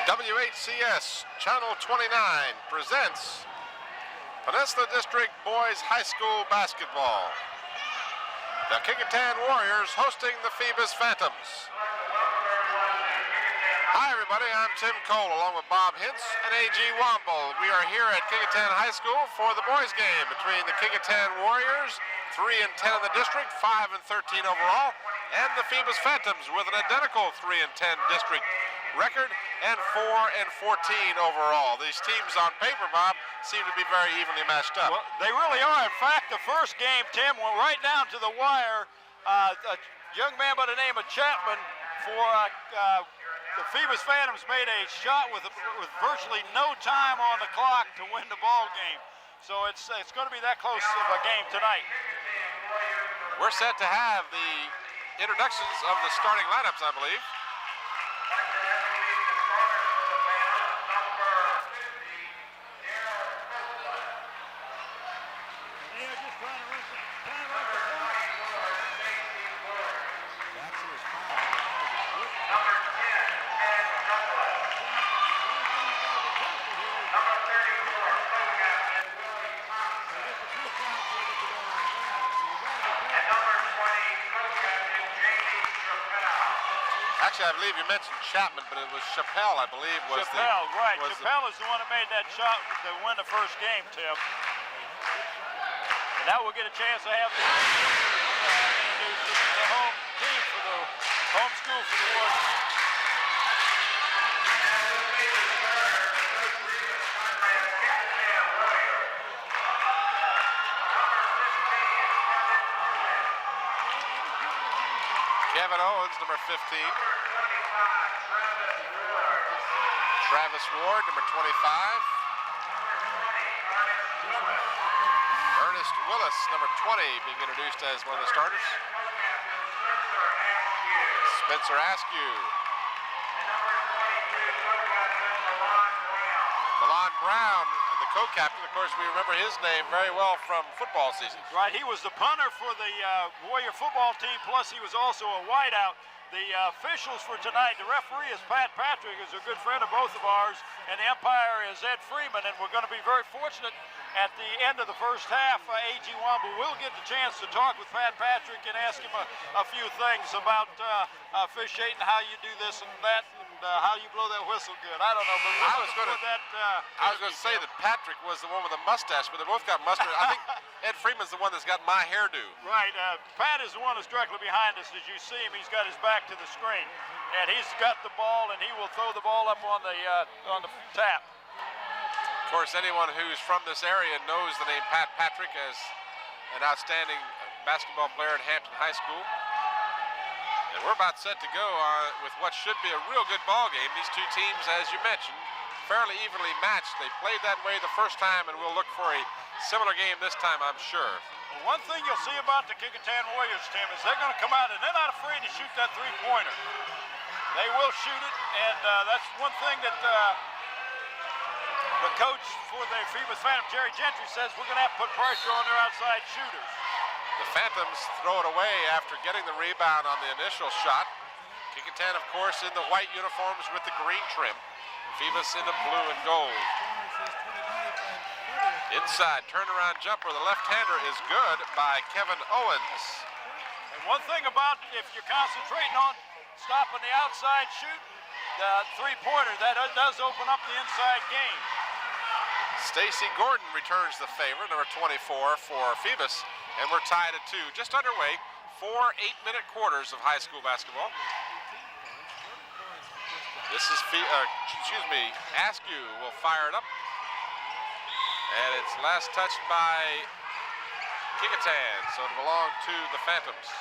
WHCS Channel 29 presents Peninsula District Boys High School Basketball. The Kecoughtan Warriors hosting the Phoebus Phantoms. Hi everybody, I'm Tim Cole along with Bob Hintz and A.G. Womble. We are here at Kecoughtan High School for the boys game between the Kecoughtan Warriors, 3-10 in the district, 5-13 overall, and the Phoebus Phantoms with an identical 3-10 district record and 4-14 overall. These teams on paper, Bob, seem to be very evenly matched up. Well, they really are. In fact, the first game, Tim, went right down to the wire. A young man by the name of Chapman for the Phoebus Phantoms made a shot with virtually no time on the clock to win the ball game. So it's going to be that close of a game tonight. We're set to have the introductions of the starting lineups, I believe. Actually, I believe you mentioned Chapman, but it was Chappelle, I believe, was Chappelle, right. Chappelle is the one that made that shot to win the first game, Tim. And now we'll get a chance to have the home team for the home school for the Warriors. Kevin Owens, number 15. Travis Ward, number 25. Ernest Willis, number 20, being introduced as one of the starters. Spencer Askew. Milan Brown, the co-captain. Of course, we remember his name very well from football season. Right, he was the punter for the Warrior football team, plus he was also a wideout. The officials for tonight, the referee is Pat Patrick, who's a good friend of both of ours, and the umpire is Ed Freeman, and we're going to be very fortunate at the end of the first half. A.G. Womble will get the chance to talk with Pat Patrick and ask him a few things about officiating, how you do this and that, and how you blow that whistle good. I don't know, but I was going to say that Patrick was the one with the mustache, but they both got mustard. I think Ed Freeman's the one that's got my hairdo. Right, Pat is the one that's directly behind us. As you see him, he's got his back to the screen, and he's got the ball, and he will throw the ball up on the tap. Of course, anyone who's from this area knows the name Pat Patrick as an outstanding basketball player at Hampton High School. And we're about set to go with what should be a real good ball game. These two teams, as you mentioned, fairly evenly matched. They played that way the first time, and we'll look for a similar game this time, I'm sure. Well, one thing you'll see about the Kecoughtan Warriors, Tim, is they're going to come out and they're not afraid to shoot that three-pointer. They will shoot it, and that's one thing that the coach for the Phoebus Phantom, Jerry Gentry, says we're going to have to put pressure on their outside shooters. The Phantoms throw it away after getting the rebound on the initial shot. Kecoughtan, of course, in the white uniforms with the green trim. Phoebus in the blue and gold. Inside, turnaround jumper. The left-hander is good by Kevin Owens. And one thing about if you're concentrating on stopping the outside shoot, the three-pointer, that does open up the inside game. Stacy Gordon returns the favor, number 24 for Phoebus, and we're tied at 2. Just underway, 4 8-minute quarters of high school basketball. This is, Askew will fire it up. And it's last touched by Kecoughtan, so it belonged to the Phantoms.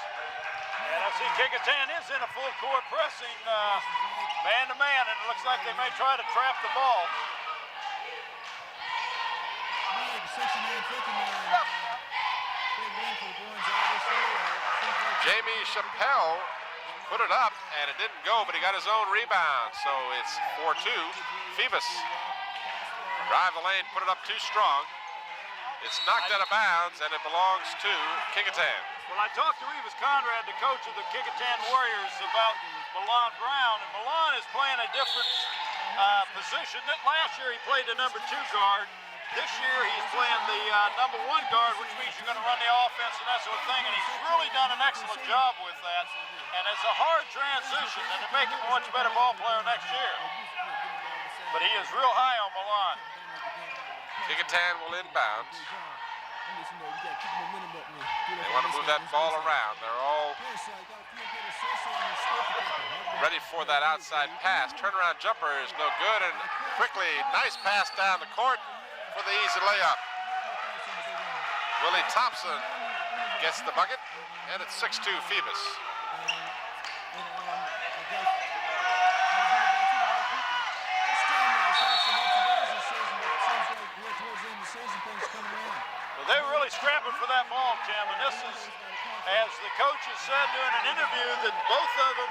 And I see Kecoughtan is in a full court pressing man-to-man, and it looks like they may try to trap the ball. Jamie Chappelle put it up, and it didn't go, but he got his own rebound, so it's 4-2. Phoebus drive the lane, put it up too strong. It's knocked out of bounds, and it belongs to Kecoughtan. Well, I talked to Revis Conrad, the coach of the Kecoughtan Warriors, about Milan Brown, and Milan is playing a different position. That last year he played the number 2 guard. This year he's playing the number 1 guard, which means you're going to run the offense and that sort of thing, and he's really done an excellent job with that. And it's a hard transition, and to make him a much better ball player next year. But he is real high on Milan. Kecoughtan will inbound. They want to move that ball around. They're all ready for that outside pass. Turnaround jumper is no good, and quickly, nice pass down the court for the easy layup. Willie Thompson gets the bucket, and it's 6-2 Phoebus. Well, they're really scrapping for that ball, Tim, and this is, as the coaches said during an interview, that both of them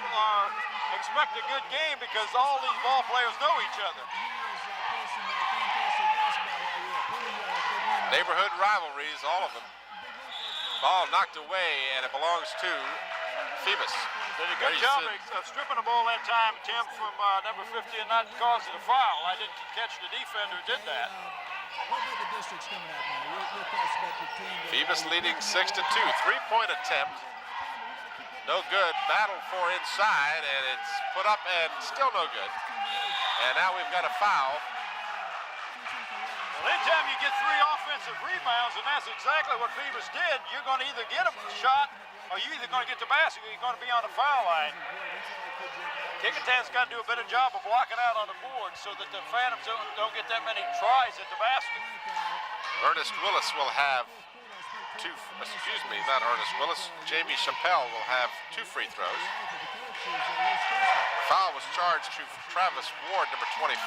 expect a good game because all these ball players know each other. Neighborhood rivalries, all of them. Ball knocked away, and it belongs to Phoebus. Did a good job of stripping the ball that time, Tim, from number 50 and not causing a foul. I didn't catch the defender who did that. Phoebus leading 6-2. 3-point attempt. No good. Battle for inside, and it's put up and still no good. And now we've got a foul. Well, anytime you get 3 offensive rebounds, and that's exactly what Phoebus did, you're going to either get a shot or you're either going to get the basket or you're going to be on the foul line. Kecoughtan's got to do a better job of blocking out on the board so that the Phantoms don't get that many tries at the basket. Ernest Willis will have not Ernest Willis. Jamie Chappelle will have 2 free throws. Foul was charged to Travis Ward, number 25.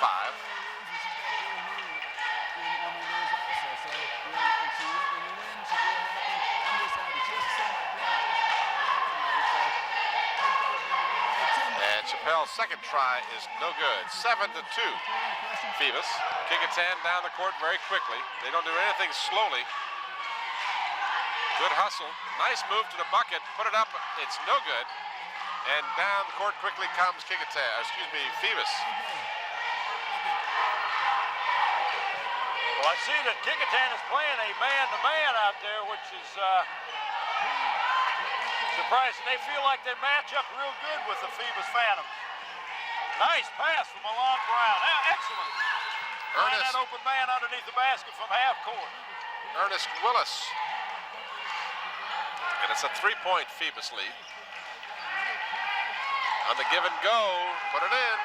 And Chappelle's second try is no good. 7-2 Phoebus. Kecoughtan down the court very quickly. They don't do anything slowly. Good hustle. Nice move to the bucket. Put it up. It's no good. And down the court quickly comes Phoebus. Well, I see that Kecoughtan is playing a man-to-man out there, which is surprising. They feel like they match up real good with the Phoebus Phantoms. Nice pass from Milan Brown. Excellent. Find that open man underneath the basket from half court. Ernest Willis. And it's a 3-point Phoebus lead. On the give and go, put it in.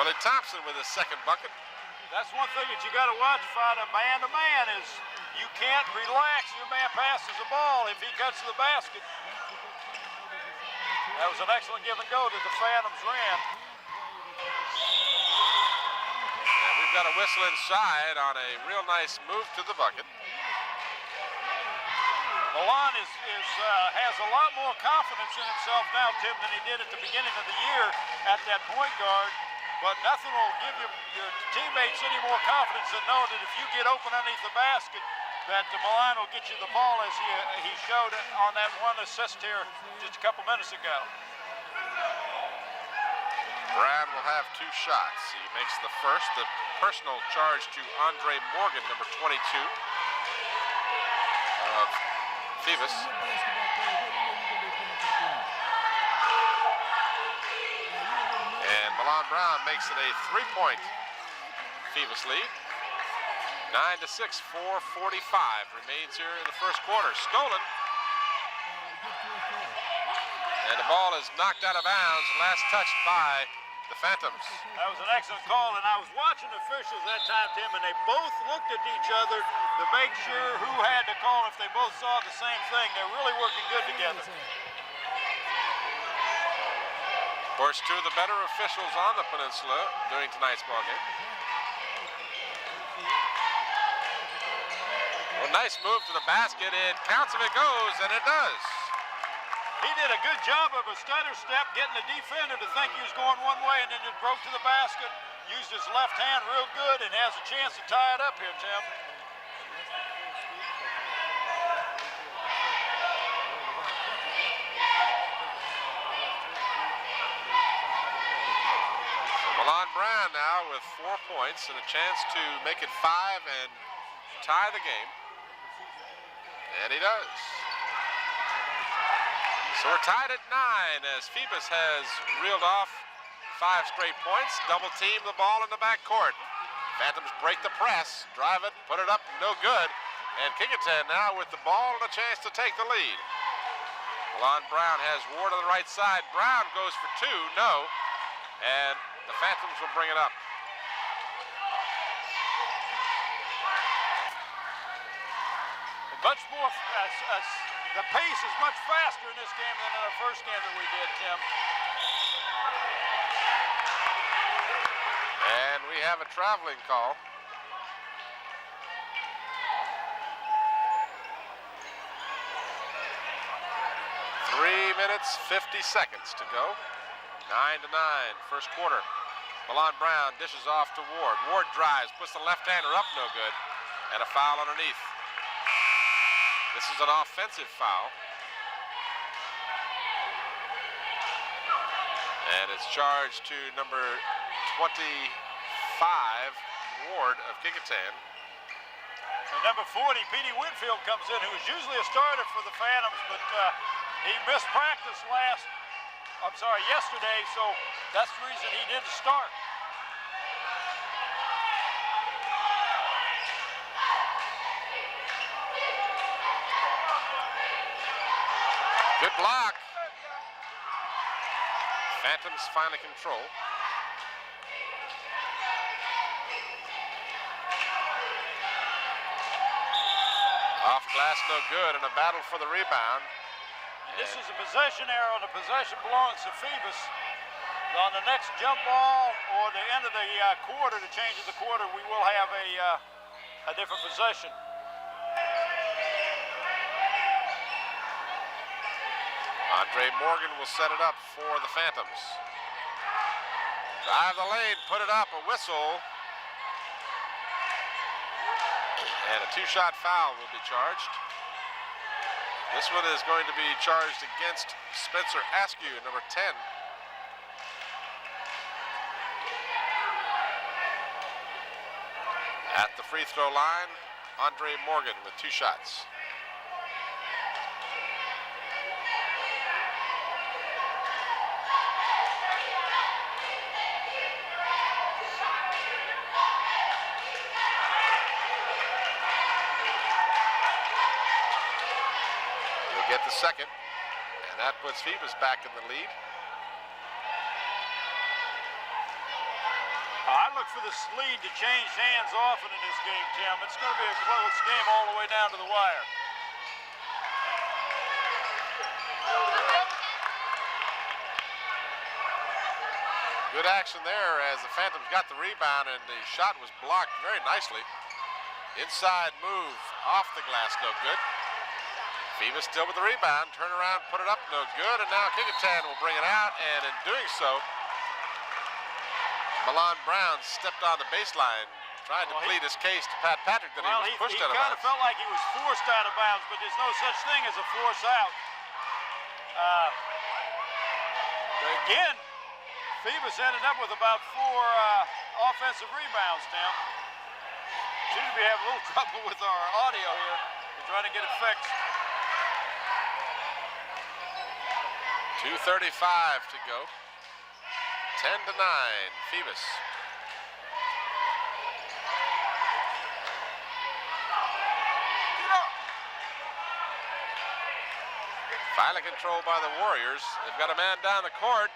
Willie Thompson with his second bucket. That's one thing that you got to watch fighting man-to-man is you can't relax. Your man passes the ball if he cuts to the basket. That was an excellent give and go that the Phantoms ran. And we've got a whistle inside on a real nice move to the bucket. Milan has a lot more confidence in himself now, Tim, than he did at the beginning of the year at that point guard. But nothing will give your teammates any more confidence than know that if you get open underneath the basket, that Milan will get you the ball as he showed on that one assist here just a couple minutes ago. Brown will have 2 shots. He makes the first, the personal charge to Andre Morgan, number 22 of Phoebus. And Milan Brown makes it a 3-point Phoebus lead. 9-6, 4:45 remains here in the first quarter. Stolen. And the ball is knocked out of bounds. Last touched by the Phantoms. That was an excellent call, and I was watching the officials that time, Tim, and they both looked at each other to make sure who had the call if they both saw the same thing. They're really working good together. Of course, 2 of the better officials on the peninsula during tonight's ball game. Well, nice move to the basket. It counts if it goes, and it does. He did a good job of a stutter step, getting the defender to think he was going one way, and then just broke to the basket, used his left hand real good, and has a chance to tie it up here, Tim. Milan Brown now with 4 points and a chance to make it 5 and tie the game. And he does. So we're tied at 9 as Phoebus has reeled off 5 straight points, double team the ball in the backcourt. Phantoms break the press, drive it, put it up, no good. And Kecoughtan now with the ball and a chance to take the lead. Milan Brown has Ward on the right side. Brown goes for 2, no. And the Phantoms will bring it up. Much more, the pace is much faster in this game than in our first game that we did, Tim. And we have a traveling call. Three minutes, 50 seconds to go. 9-9, first quarter. Milan Brown dishes off to Ward. Ward drives, puts the left-hander up, no good. And a foul underneath. This is an offensive foul. And it's charged to number 25, Ward of Kecoughtan. And number 40, Petey Whitfield, comes in, who is usually a starter for the Phantoms, but he missed practice yesterday, so that's the reason he didn't start. Good block. Phantoms finally control. Off glass, no good, and a battle for the rebound. And this is a possession error, and the possession belongs to Phoebus. On the next jump ball or the end of the quarter, to change of the quarter, we will have a different possession. Andre Morgan will set it up for the Phantoms. Drive the lane, put it up, a whistle. And a 2-shot foul will be charged. This one is going to be charged against Spencer Askew, number 10. At the free throw line, Andre Morgan with 2 shots. Get the second, and that puts Phoebus back in the lead. I look for this lead to change hands often in this game, Tim. It's going to be a close game all the way down to the wire. Good action there as the Phantoms got the rebound, and the shot was blocked very nicely. Inside move, off the glass, no good. Phoebus still with the rebound, turn around, put it up, no good, and now Kecoughtan will bring it out, and in doing so, Milan Brown stepped on the baseline, trying to plead his case to Pat Patrick that he was pushed out of bounds. He kind of felt like he was forced out of bounds, but there's no such thing as a force out. Again, Phoebus ended up with about 4 offensive rebounds, Tim. Seems to be having a little trouble with our audio here. We're trying to get it fixed. 2:35 to go. 10-9, Phoebus. Finally controlled by the Warriors. They've got a man down the court.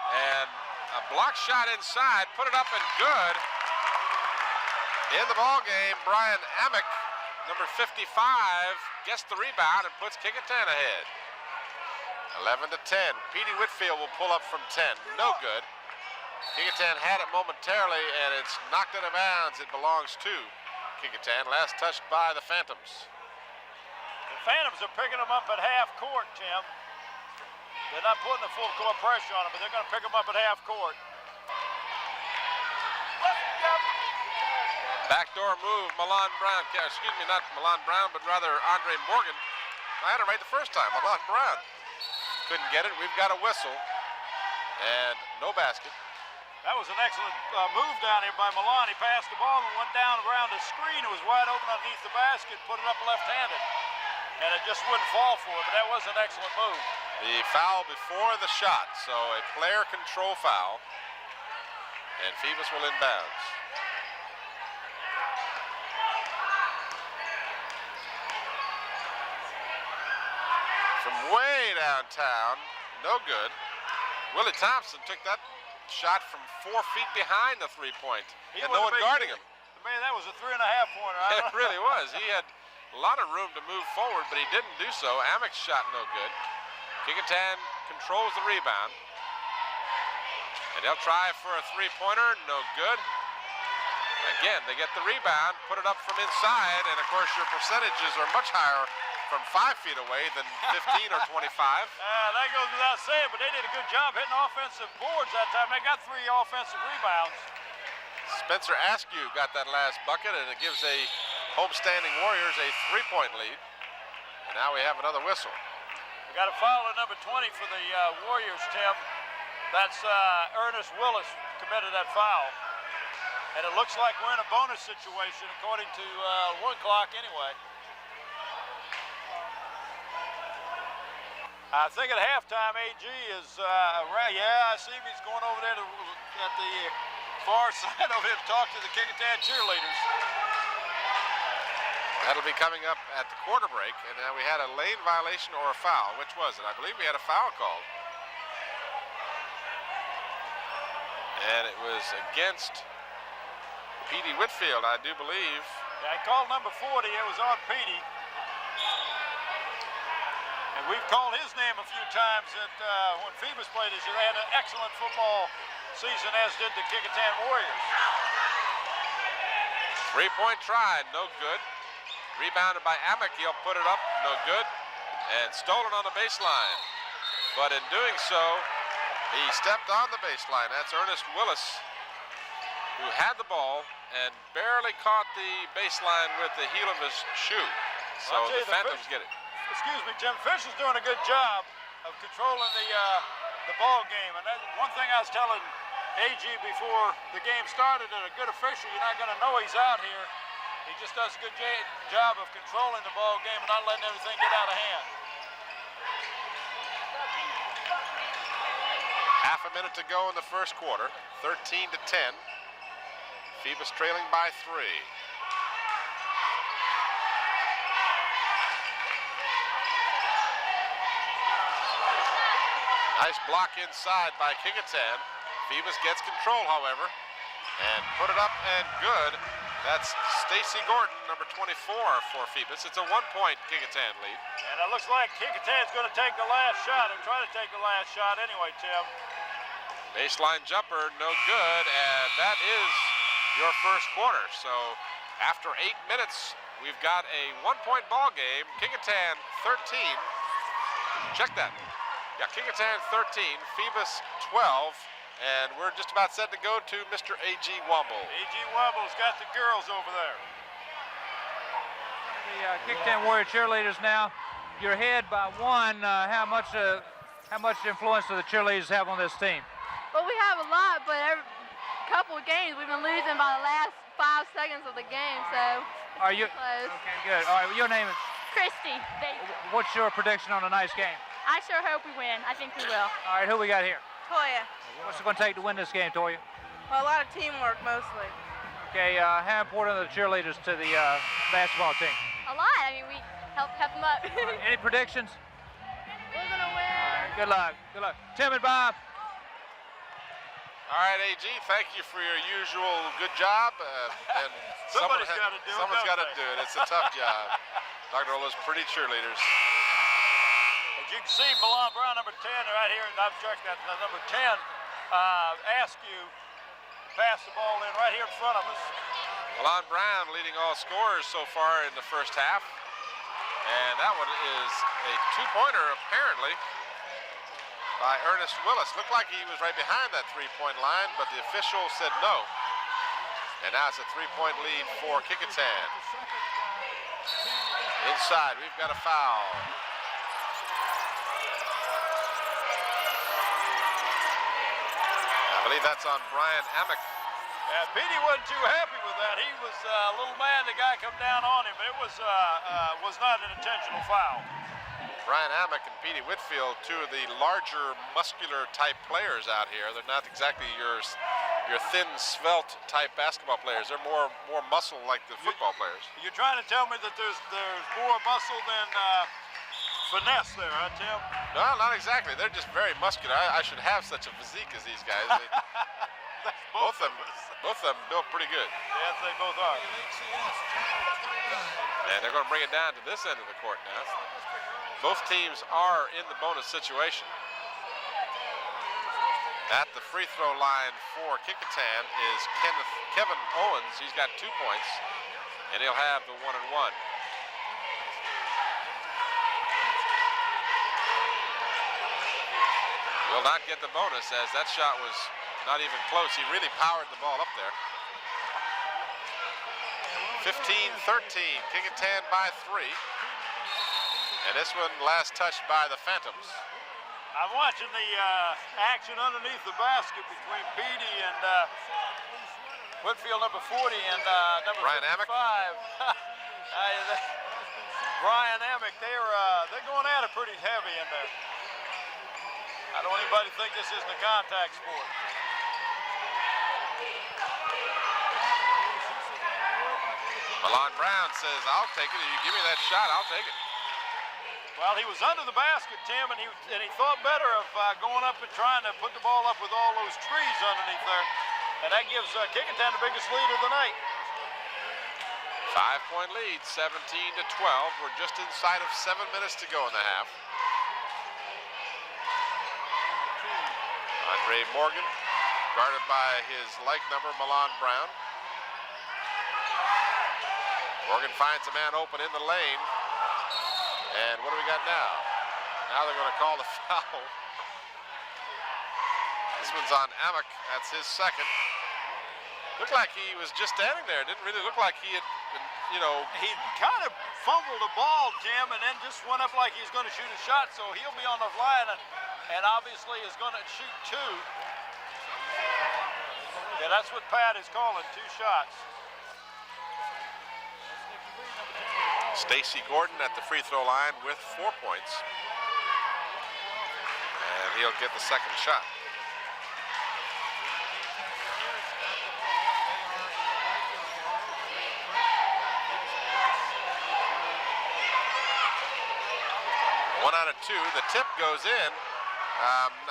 And a block shot inside, put it up and good. In the ball game, Brian Amick, number 55, gets the rebound and puts Kecoughtan ahead. 11-10. Petey Whitfield will pull up from 10. No good. Kecoughtan had it momentarily, and it's knocked out of bounds. It belongs to Kecoughtan. Last touched by the Phantoms. The Phantoms are picking them up at half court, Tim. They're not putting the full court pressure on them, but they're going to pick them up at half court. Backdoor move, Milan Brown. Excuse me, not Milan Brown, but rather Andre Morgan. I had it right the first time, Milan Brown. Couldn't get it. We've got a whistle and no basket. That was an excellent move down here by Milan. He passed the ball and went down around the screen. It was wide open underneath the basket, put it up left-handed. And it just wouldn't fall for it, but that was an excellent move. The foul before the shot, so a player control foul. And Phoebus will inbounds. From way downtown, no good. Willie Thompson took that shot from 4 feet behind the three-point, and no one guarding him. Man, that was a 3.5-pointer. It really was. He had a lot of room to move forward, but he didn't do so. Amick's shot no good. Kecoughtan controls the rebound. And they'll try for a three-pointer, no good. Again, they get the rebound, put it up from inside, and of course your percentages are much higher from 5 feet away than 15 or 25. That goes without saying, but they did a good job hitting offensive boards that time. They got 3 offensive rebounds. Spencer Askew got that last bucket, and it gives a homestanding Warriors a 3-point lead. And now we have another whistle. We got a foul at number 20 for the Warriors, Tim. That's Ernest Willis committed that foul. And it looks like we're in a bonus situation according to 1 clock anyway. I think at halftime, AG is around. Yeah, I see him. He's going over there at the far side over here to talk to the Kecoughtan cheerleaders. That'll be coming up at the quarter break. And now we had a lane violation or a foul. Which was it? I believe we had a foul called. And it was against Petey Whitfield, I do believe. Yeah, I called number 40. It was on Petey. And we've called his name a few times when Phoebus played this year. They had an excellent football season, as did the Kecoughtan Warriors. 3-point try, no good. Rebounded by Amick, he'll put it up, no good. And stolen on the baseline. But in doing so, he stepped on the baseline. That's Ernest Willis, who had the ball and barely caught the baseline with the heel of his shoe. So the Phantoms get it. Excuse me, Jim. Fisher's doing a good job of controlling the ball game. And one thing I was telling AG before the game started, that a good official, you're not going to know he's out here. He just does a good job of controlling the ball game and not letting everything get out of hand. Half a minute to go in the first quarter, 13-10. Phoebus trailing by 3. Nice block inside by Kecoughtan. Phoebus gets control, however, and put it up and good. That's Stacy Gordon, number 24 for Phoebus. It's a 1-point Kecoughtan lead. And it looks like Kecoughtan's going to take the last shot, or try to take the last shot anyway, Tim. Baseline jumper, no good, and that is your first quarter. So after 8 minutes, we've got a 1-point ball game. Kecoughtan 13. Check that. Yeah, Kecoughtan 13, Phoebus 12, and we're just about set to go to Mr. A.G. Womble. A.G. Womble's got the girls over there. The Kecoughtan Warrior cheerleaders now. You're ahead by 1. How much influence do the cheerleaders have on this team? Well, we have a lot, but every couple of games we've been losing by the last 5 seconds of the game, so Are you close. Okay, good. All right, well, your name is? Christy. What's your prediction on a nice game? I sure hope we win. I think we will. All right, who we got here? Toya. What's it going to take to win this game, Toya? Well, a lot of teamwork mostly. Okay, how important are the cheerleaders to the basketball team? A lot. I mean, we help them up. Any predictions? We're going to win. Good luck. Good luck. Tim and Bob. All right, AG, thank you for your usual good job. And Somebody's got to do it. Someone's got to do it. It's a tough job. Dr. Ola's pretty cheerleaders. As you can see, Milan Brown, number 10, right here, and I've checked that, number 10, Askew passed the ball in right here in front of us. Milan Brown leading all scorers so far in the first half. And that one is a 2-pointer, apparently, by Ernest Willis. Looked like he was right behind that 3-point line, but the official said no. And now it's a 3-point lead for Kecoughtan. Inside, we've got a foul. believe that's on Brian Amick. Yeah, Petey wasn't too happy with that. He was a little mad the guy come down on him, but it was not an intentional foul. Brian Amick and Petey Whitfield, two of the larger, muscular type players out here. They're not exactly your thin, svelte type basketball players. They're more muscle like the football players. You're trying to tell me that there's more muscle than finesse there, huh, Tim? No, not exactly. They're just very muscular. I should have such a physique as these guys. Both of them built pretty good. Yes, they both are. And they're going to bring it down to this end of the court now. Both teams are in the bonus situation. At the free throw line for Kecoughtan is Kevin Owens. He's got 2 points, and he'll have the 1-and-1. Will not get the bonus as that shot was not even close. He really powered the ball up there. 15-13, Kecoughtan by 3. And this one last touched by the Phantoms. I'm watching the action underneath the basket between Petey and Whitfield, number 40, and number Brian 55. Amick. Brian Amick, they're going at it pretty heavy in there. I don't want anybody to think this isn't a contact sport. Milan Brown says, I'll take it. If you give me that shot, I'll take it. Well, he was under the basket, Tim, and he thought better of going up and trying to put the ball up with all those trees underneath there. And that gives Kecoughtan the biggest lead of the night. 5-point lead, 17-12. We're just inside of 7 minutes to go in the half. Andre Morgan, guarded by his like number, Milan Brown. Morgan finds a man open in the lane. And what do we got now? Now they're going to call the foul. This one's on Amick. That's his second. Looked like he was just standing there. Didn't really look like he had been, He kind of fumbled the ball, Jim, and then just went up like he's going to shoot a shot. So he'll be on the line and obviously is going to shoot 2. Yeah, that's what Pat is calling, 2 shots. Stacy Gordon at the free throw line with 4 points. And he'll get the second shot. One out of 2. The tip goes in.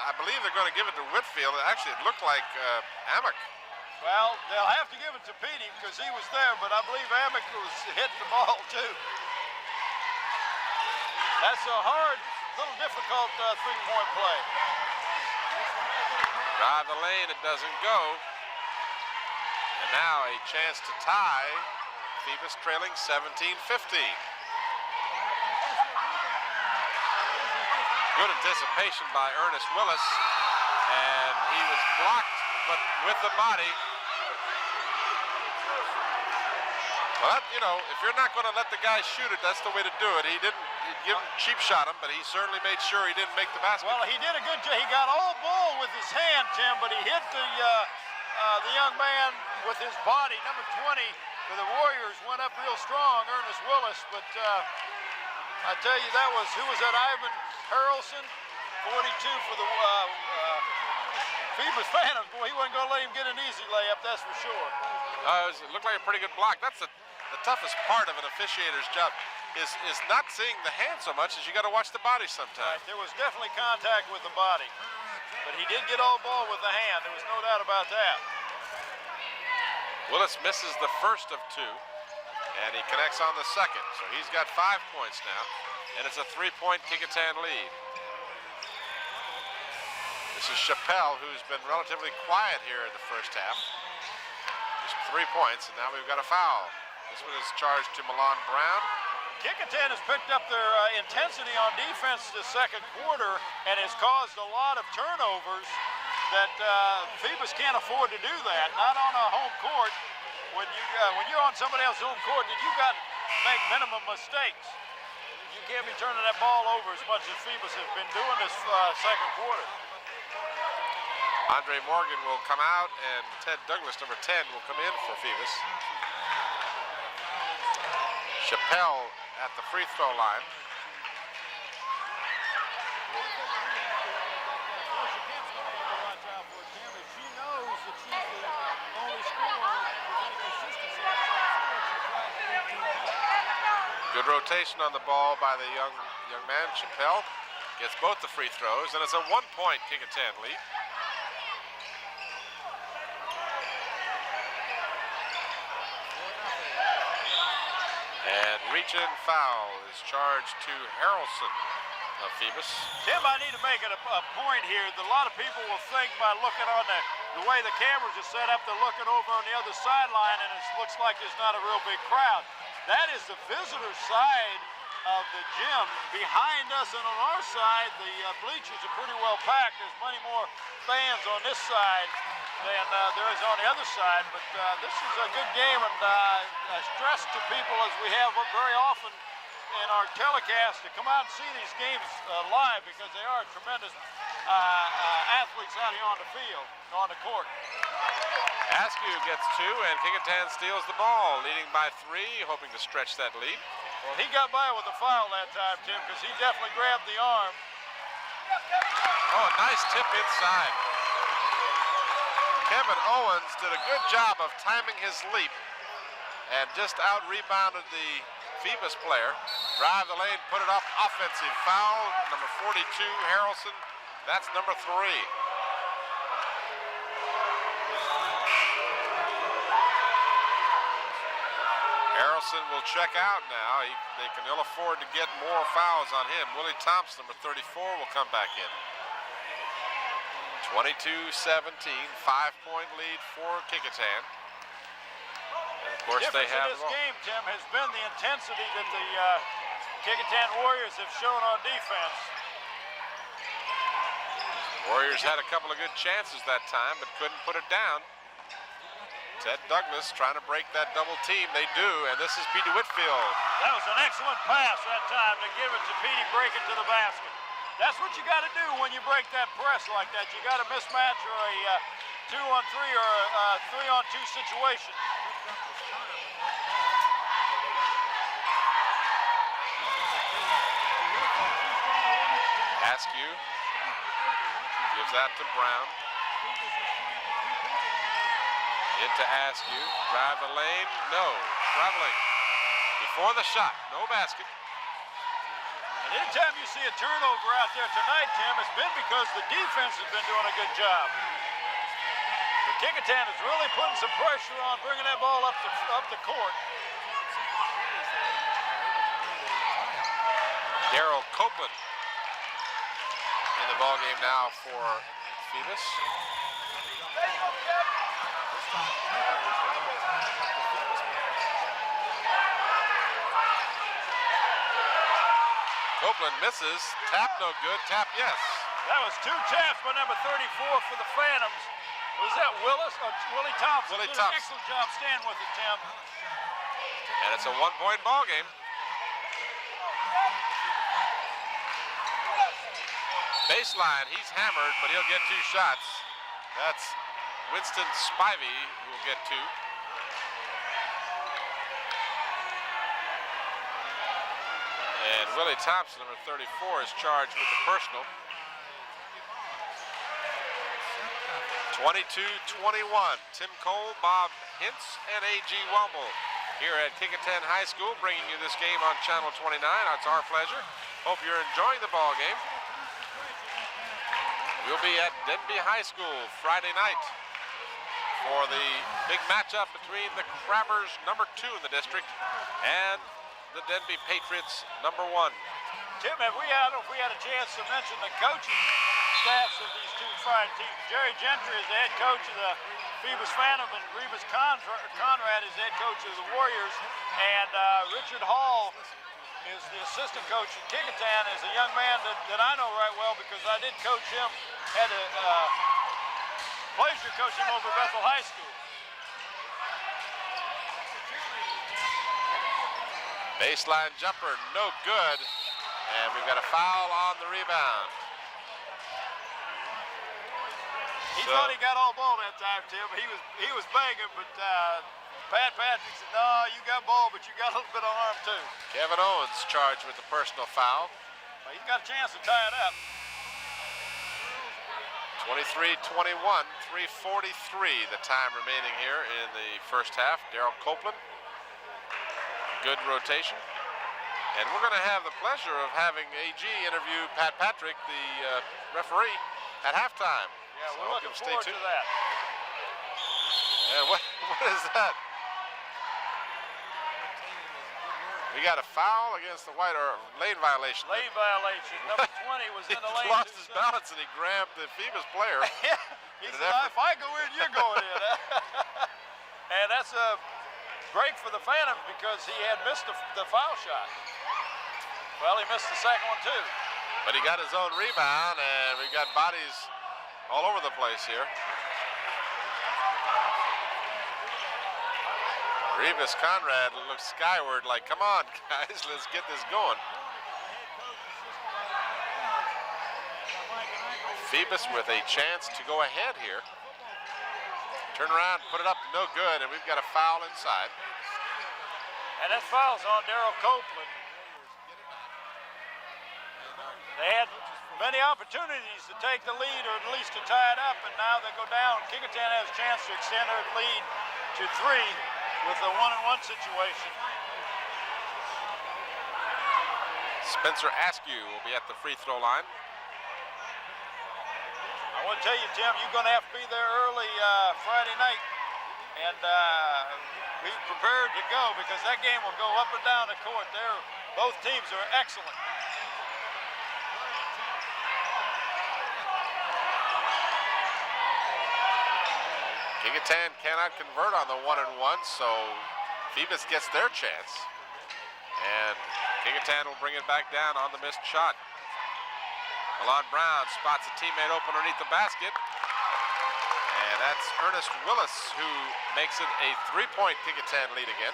I believe they're going to give it to Whitfield. Actually, it looked like Amick. Well, they'll have to give it to Petey because he was there, but I believe Amick was hitting the ball too. That's a hard, little difficult 3-point play. Drive the lane, it doesn't go. And now a chance to tie. Phoebus trailing 17-15. Good anticipation by Ernest Willis, and he was blocked, but with the body. Well, if you're not going to let the guy shoot it, that's the way to do it. He didn't cheap shot him, but he certainly made sure he didn't make the basket. Well, he did a good job. He got all ball with his hand, Tim, but he hit the young man with his body. Number 20 for the Warriors went up real strong, Ernest Willis, but I tell you, who was that, Ivan Harrelson? 42 for the Phoebus Phantoms. Boy, he wasn't going to let him get an easy layup, that's for sure. It looked like a pretty good block. That's the toughest part of an officiator's job is not seeing the hand so much as you got to watch the body sometimes. Right, there was definitely contact with the body, but he did get all ball with the hand. There was no doubt about that. Willis misses the first of 2, and he connects on the second. So he's got 5 points now, and it's a 3-point Kecoughtan lead. This is Chappelle, who's been relatively quiet here in the first half. Just 3 points, and now we've got a foul. This one is charged to Milan Brown. Kecoughtan has picked up their intensity on defense this second quarter and has caused a lot of turnovers that Phoebus can't afford to do that. Not on a home court. When you're on somebody else's home court, then you got to make minimum mistakes. You can't be turning that ball over as much as Phoebus has been doing this second quarter. Andre Morgan will come out, and Ted Douglas, number 10, will come in for Phoebus. Chappelle at the free throw line. Good rotation on the ball by the young man. Chappelle gets both the free throws, and it's a 1-point Kecoughtan lead. And reach-in foul is charged to Harrelson of Phoebus. Tim, I need to make it a point here that a lot of people will think by looking on the way the cameras are set up, they're looking over on the other sideline, and it looks like there's not a real big crowd. That is the visitor side of the gym. Behind us and on our side, the bleachers are pretty well packed. There's many more fans on this side than there is on the other side. But this is a good game, and I stress to people, as we have very often in our telecast, to come out and see these games live, because they are tremendous athletes out here on the field, on the court. Askew gets 2, and Kecoughtan steals the ball, leading by 3, hoping to stretch that lead. Well, he got by with a foul that time, Tim, because he definitely grabbed the arm. Oh, a nice tip inside. Kevin Owens did a good job of timing his leap and just out-rebounded the Phoebus player. Drive the lane, put it up, offensive foul, number 42, Harrelson. That's number 3. Harrelson will check out now. They can ill afford to get more fouls on him. Willie Thompson, number 34, will come back in. 22-17, 5-point lead for Kecoughtan. And of course, they have this game, Tim, has been the intensity that the Kecoughtan Warriors have shown on defense. Warriors had a couple of good chances that time, but couldn't put it down. Ted Douglas trying to break that double team. They do, and this is Petey Whitfield. That was an excellent pass that time to give it to Petey, break it to the basket. That's what you got to do when you break that press like that. You got to mismatch or a 2-on-3 or a 3-on-2 situation. Askew gives that to Brown. Into Askew, drive the lane, no, traveling. Before the shot, no basket. And anytime you see a turnover out there tonight, Tim, it's been because the defense has been doing a good job. The Kecoughtan is really putting some pressure on bringing that ball up the court. Darryl Copeland in the ballgame now for Phoebus. Copeland misses. Tap no good. Tap yes. That was 2 taps by number 34 for the Phantoms. Was that Willis or Willie Thompson? Willie Did Thompson. an excellent job staying with it, Tim. And it's a 1-point ball game. Baseline, he's hammered, but he'll get 2 shots. That's Winston Spivey who will get 2. And Willie Thompson, number 34, is charged with the personal. 22-21, Tim Cole, Bob Hintz, and A.G. Womble here at Kecoughtan High School, bringing you this game on Channel 29. It's our pleasure. Hope you're enjoying the ball game. We'll be at Denby High School Friday night for the big matchup between the Crabbers, number 2 in the district, and the Denby Patriots, number 1. Tim, I don't know if we had a chance to mention the coaching staffs of these 2 fine teams. Jerry Gentry is the head coach of the Phoebus Phantom, and Remus Conrad is the head coach of the Warriors. And Richard Hall is the assistant coach at Kecoughtan, is a young man that I know right well because I did coach him, had a pleasure to coach him over at Bethel High School. Baseline jumper, no good. And we've got a foul on the rebound. He thought he got all ball that time, Tim. He was begging, but Pat Patrick said, no, you got ball, but you got a little bit of arm too. Kevin Owens charged with the personal foul. Well, he's got a chance to tie it up. 23-21, 3:43 the time remaining here in the first half. Daryl Copeland, good rotation. And we're going to have the pleasure of having AG interview Pat Patrick, the referee, at halftime. Yeah, So we're looking forward to that. Yeah, what is that? We got a foul against the white, or lane violation. Lane violation. Number 20 was in the lane. He lost his balance and he grabbed the Phoebus player. He said, if I go in, you're going in. And that's a break for the Phantoms because he had missed the foul shot. Well, he missed the second one too. But he got his own rebound, and we got bodies all over the place here. Revis Conrad looks skyward like, come on, guys, let's get this going. Phoebus with a chance to go ahead here. Turn around, put it up, no good, and we've got a foul inside. And that foul's on Daryl Copeland. They had many opportunities to take the lead or at least to tie it up, and now they go down. Kecoughtan has a chance to extend their lead to 3 with a 1-on-1 situation. Spencer Askew will be at the free throw line. I want to tell you, Tim, you're going to have to be there early Friday night and be prepared to go because that game will go up and down the court. Both teams are excellent. Kecoughtan cannot convert on the 1-on-1, so Phoebus gets their chance. And Kecoughtan will bring it back down on the missed shot. Milan Brown spots a teammate open underneath the basket. And that's Ernest Willis who makes it a 3-point Kecoughtan lead again.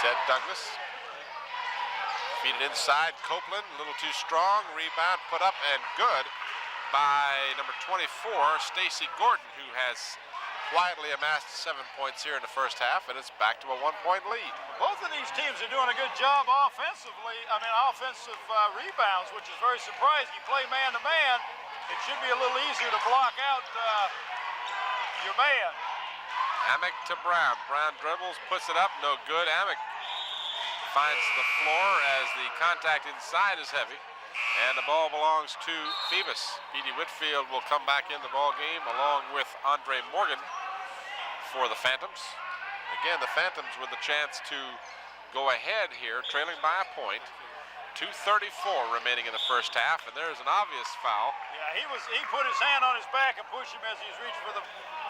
Ted Douglas. Feed it inside. Copeland, a little too strong. Rebound put up and good by number 24, Stacy Gordon, who has quietly amassed 7 points here in the first half, and it's back to a 1-point lead. Both of these teams are doing a good job offensively. offensive rebounds, which is very surprising. You play man-to-man, it should be a little easier to block out your man. Amick to Brown. Brown dribbles, puts it up, no good. Amick finds the floor as the contact inside is heavy. And the ball belongs to Phoebus. Petey Whitfield will come back in the ball game along with Andre Morgan for the Phantoms. Again, the Phantoms with the chance to go ahead here, trailing by a point. 2:34 remaining in the first half, and there's an obvious foul. Yeah, he put his hand on his back and pushed him as he was reaching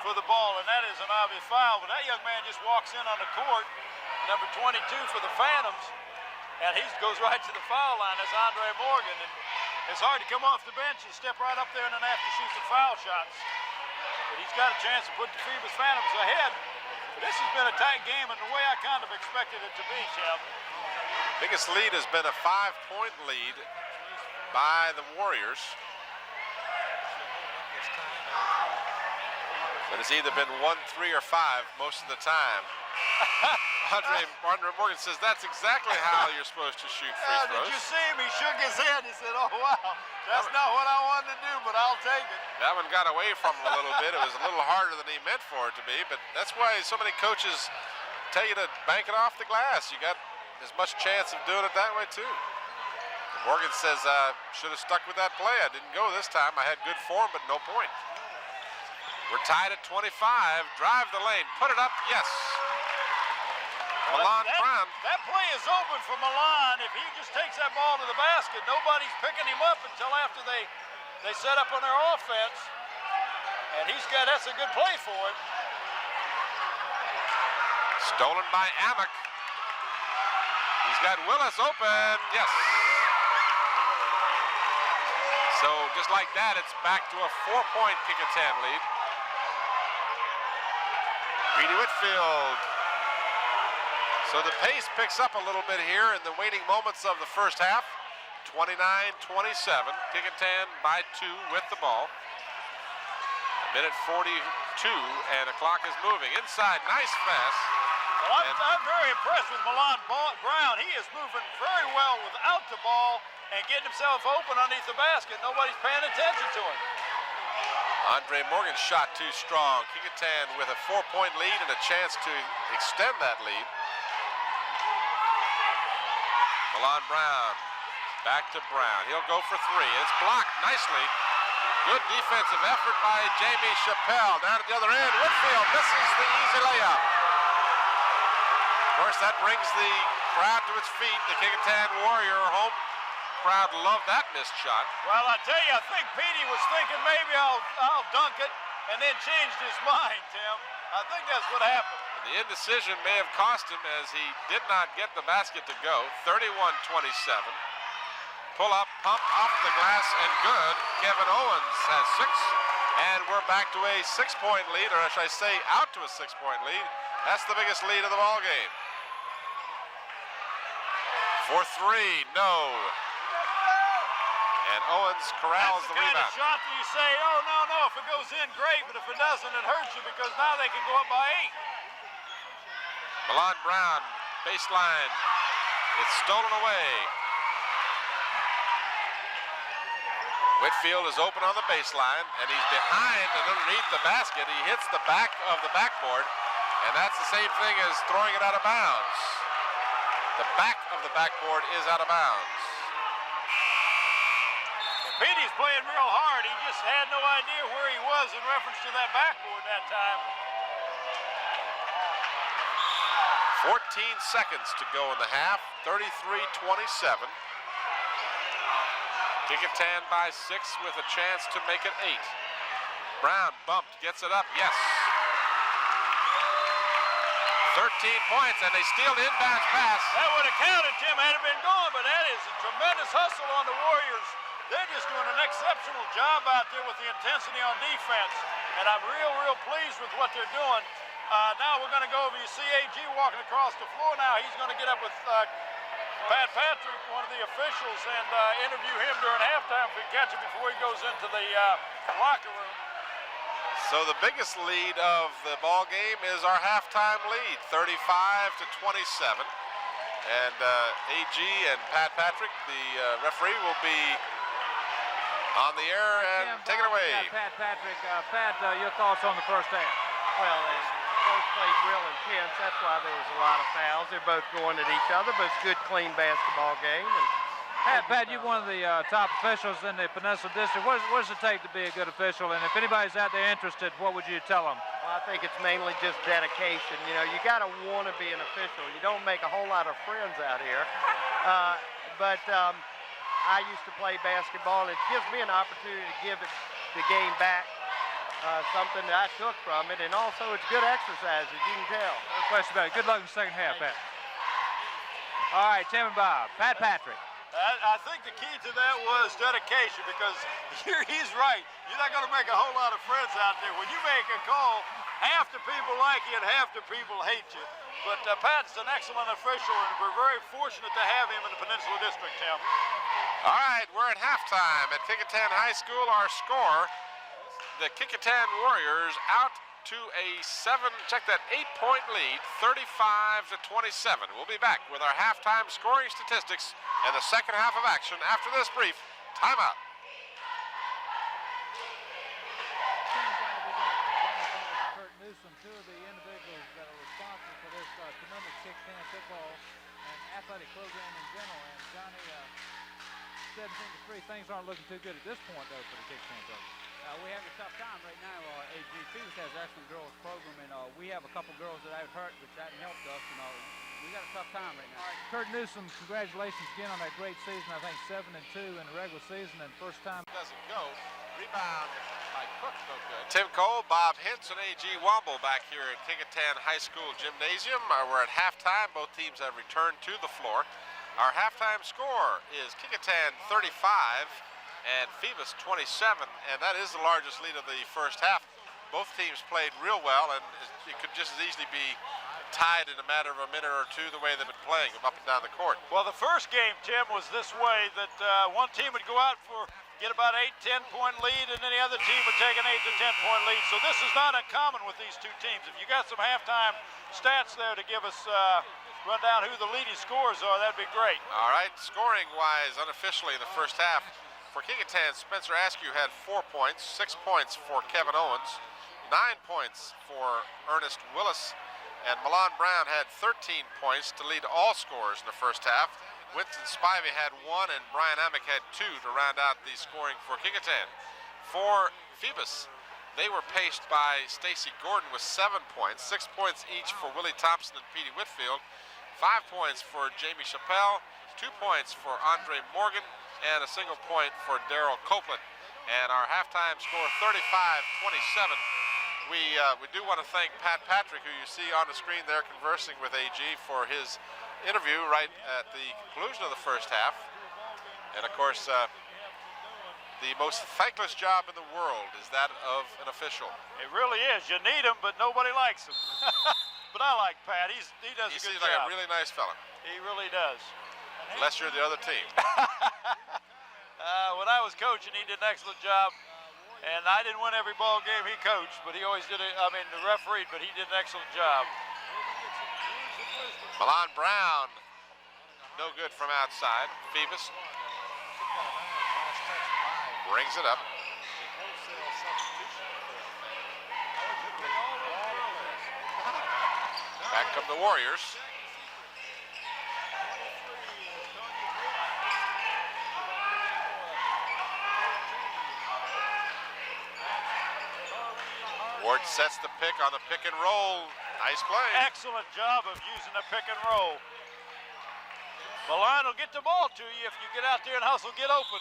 for the ball, and that is an obvious foul. But that young man just walks in on the court, number 22 for the Phantoms. And he goes right to the foul line. That's Andre Morgan. And it's hard to come off the bench and step right up there and then have to shoot some foul shots. But he's got a chance to put the Phoebus Phantoms ahead. But this has been a tight game and the way I kind of expected it to be, Chef. Biggest lead has been a 5-point lead by the Warriors. But it's either been 1, 3, or 5 most of the time. Andre Morgan says that's exactly how you're supposed to shoot free throws. Did you see him? He shook his head. He said, oh, wow, that's not what I wanted to do, but I'll take it. That one got away from him a little bit. It was a little harder than he meant for it to be, but that's why so many coaches tell you to bank it off the glass. You got as much chance of doing it that way, too. Morgan says, should have stuck with that play. I didn't go this time. I had good form, but no point. We're tied at 25. Drive the lane. Put it up. Yes. Milan Brown. That play is open for Milan. If he just takes that ball to the basket, nobody's picking him up until after they set up on their offense. And that's a good play for him. Stolen by Amick. He's got Willis open. Yes. So just like that, it's back to a 4-point Kecoughtan lead. Petey Whitfield. So the pace picks up a little bit here in the waning moments of the first half. 29-27. Kecoughtan by 2 with the ball. A minute 42, and the clock is moving. Inside, nice pass. Well, I'm very impressed with Milan Brown. He is moving very well without the ball and getting himself open underneath the basket. Nobody's paying attention to him. Andre Morgan's shot too strong. Kecoughtan with a 4-point lead and a chance to extend that lead. Milan Brown, back to Brown. He'll go for 3. It's blocked nicely. Good defensive effort by Jamie Chappelle. Down at the other end, Whitfield misses the easy layup. Of course, that brings the crowd to its feet. The Kecoughtan Warrior home crowd loved that missed shot. Well, I tell you, I think Petey was thinking maybe I'll dunk it and then changed his mind, Tim. I think that's what happened. The indecision may have cost him as he did not get the basket to go. 31-27. Pull up, pump off the glass, and good. Kevin Owens has 6, and we're back to a 6-point lead, or should I say out to a 6-point lead. That's the biggest lead of the ball game. For 3, no. And Owens corrals the rebound. That's the kind of shot that you say, oh, no, if it goes in, great, but if it doesn't, it hurts you because now they can go up by 8. Milan Brown, baseline. It's stolen away. Whitfield is open on the baseline, and he's behind and underneath the basket. He hits the back of the backboard, and that's the same thing as throwing it out of bounds. The back of the backboard is out of bounds. Petey's playing real hard. He just had no idea where he was in reference to that backboard that time. 14 seconds to go in the half, 33-27. Kecoughtan by 6 with a chance to make it 8. Brown bumped, gets it up, yes. 13 points, and they steal the inbounds pass. That would have counted, Tim, had it been going, but that is a tremendous hustle on the Warriors. They're just doing an exceptional job out there with the intensity on defense, and I'm real pleased with what they're doing. Now we're going to go over. You see AG walking across the floor now. He's going to get up with Pat Patrick, one of the officials, and interview him during halftime if we can catch him before he goes into the locker room. So the biggest lead of the ball game is our halftime lead, 35-27. And AG and Pat Patrick, the referee, will be on the air and take it away. Pat Patrick. Pat, your thoughts on the first half? Well, they both played real intense. That's why there was a lot of fouls. They're both going at each other, but it's a good, clean basketball game. And Pat, you're one of the top officials in the Peninsula District. What does it take to be a good official? And if anybody's out there interested, what would you tell them? Well, I think it's mainly just dedication. You know, you got to want to be an official. You don't make a whole lot of friends out here. But I used to play basketball, and it gives me an opportunity to give the game back. Something that I took from it, and also it's good exercise, as you can tell. No question about it. Good luck in the second half, Pat. All right, Tim and Bob. Pat Patrick. I think the key to that was dedication, because he's right. You're not going to make a whole lot of friends out there. When you make a call, half the people like you and half the people hate you. But Pat's an excellent official, and we're very fortunate to have him in the Peninsula District, Tim. All right, we're at halftime at Kecoughtan High School. Our score, the Kecoughtan Warriors out to a 8-point lead, 35-27. We'll be back with our halftime scoring statistics and the second half of action after this brief timeout. Kurt Newsom, two of the individuals that are responsible for this tremendous Kecoughtan football and athletic program in general. And Johnny, 17-3, things aren't looking too good at this point, though, for the Kecoughtan program. We have a tough time right now. AG Phoebus has an excellent girls program, and we have a couple girls that I've hurt, which hasn't helped us. We got a tough time right now. All right, Kurt Newsom, congratulations again on that great season. I think 7-2 in the regular season, and first time. Doesn't go. Rebound by Cook, no good. Tim Cole, Bob Hintz, and A.G. Womble back here at Kecoughtan High School Gymnasium. We're at halftime. Both teams have returned to the floor. Our halftime score is Kecoughtan 35 and Phoebus 27, and that is the largest lead of the first half. Both teams played real well, and it could just as easily be tied in a matter of a minute or two the way they've been playing them up and down the court. Well, the first game, Tim, was this way, that one team would go out get about 8-10 point lead, and then the other team would take an 8 to 10 point lead. So this is not uncommon with these two teams. If you got some halftime stats there to give us run down who the leading scorers are, that'd be great. All right, scoring-wise, unofficially in the first half, for Kecoughtan, Spencer Askew had 4 points, 6 points for Kevin Owens, 9 points for Ernest Willis, and Milan Brown had 13 points to lead all scorers in the first half. Winston Spivey had 1 and Brian Amick had 2 to round out the scoring for Kecoughtan. For Phoebus, they were paced by Stacy Gordon with 7 points, 6 points each for Willie Thompson and Petey Whitfield, 5 points for Jamie Chappelle, 2 points for Andre Morgan, and a single point for Daryl Copeland. And our halftime score, 35-27. We do want to thank Pat Patrick, who you see on the screen there conversing with AG, for his interview right at the conclusion of the first half. And of course, the most thankless job in the world is that of an official. It really is. You need him, but nobody likes him. But I like Pat. He does a good job. He seems like a really nice fella. He really does. Unless you're the other team. When I was coaching, he did an excellent job. And I didn't win every ball game he coached, but he always did it. I mean, the referee, but he did an excellent job. Milan Brown, no good from outside. Phoebus brings it up. Back come the Warriors. Ward sets the pick on the pick and roll. Nice play. Excellent job of using the pick and roll. Milan will get the ball to you if you get out there and hustle, get open.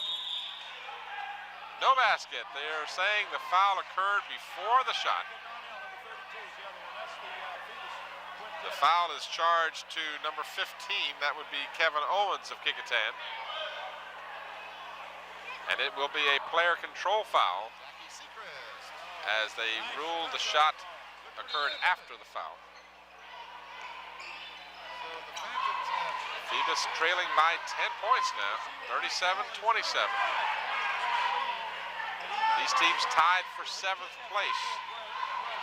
No basket. They are saying the foul occurred before the shot. The foul is charged to number 15. That would be Kevin Owens of Kecoughtan. And it will be a player control foul, as they ruled the shot occurred after the foul. Phoebus trailing by 10 points now, 37-27. These teams tied for 7th place.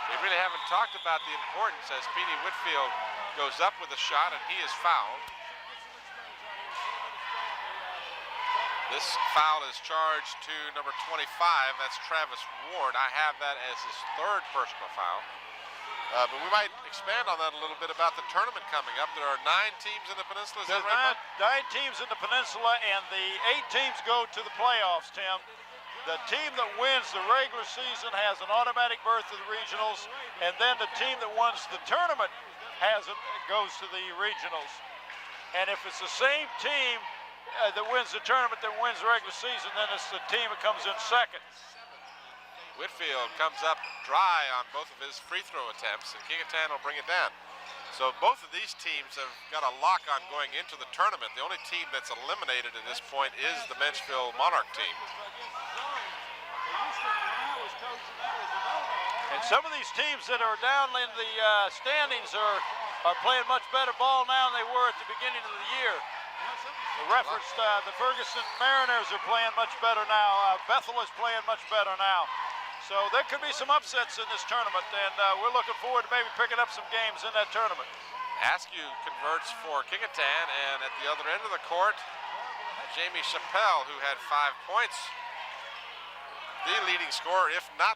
We really haven't talked about the importance as Petey Whitfield goes up with a shot and he is fouled. This foul is charged to number 25, that's Travis Ward. I have that as his 3rd personal foul. But we might expand on that a little bit about the tournament coming up. There are 9 teams in the peninsula, is that right, Bud? 9 teams in the peninsula, and the 8 teams go to the playoffs, Tim. The team that wins the regular season has an automatic berth to the regionals, and then the team that wins the tournament goes to the regionals. And if it's the same team that wins the tournament that wins the regular season, then it's the team that comes in second. Whitfield comes up dry on both of his free throw attempts, and Kecoughtan will bring it down. So both of these teams have got a lock on going into the tournament. The only team that's eliminated at this point is the Menchville Monarch team. And some of these teams that are down in the standings are playing much better ball now than they were at the beginning of the year. The referenced, the Ferguson Mariners are playing much better now. Bethel is playing much better now. So there could be some upsets in this tournament, and we're looking forward to maybe picking up some games in that tournament. Askew converts for Kecoughtan, and at the other end of the court, Jamie Chappelle, who had 5 points, the leading scorer, if not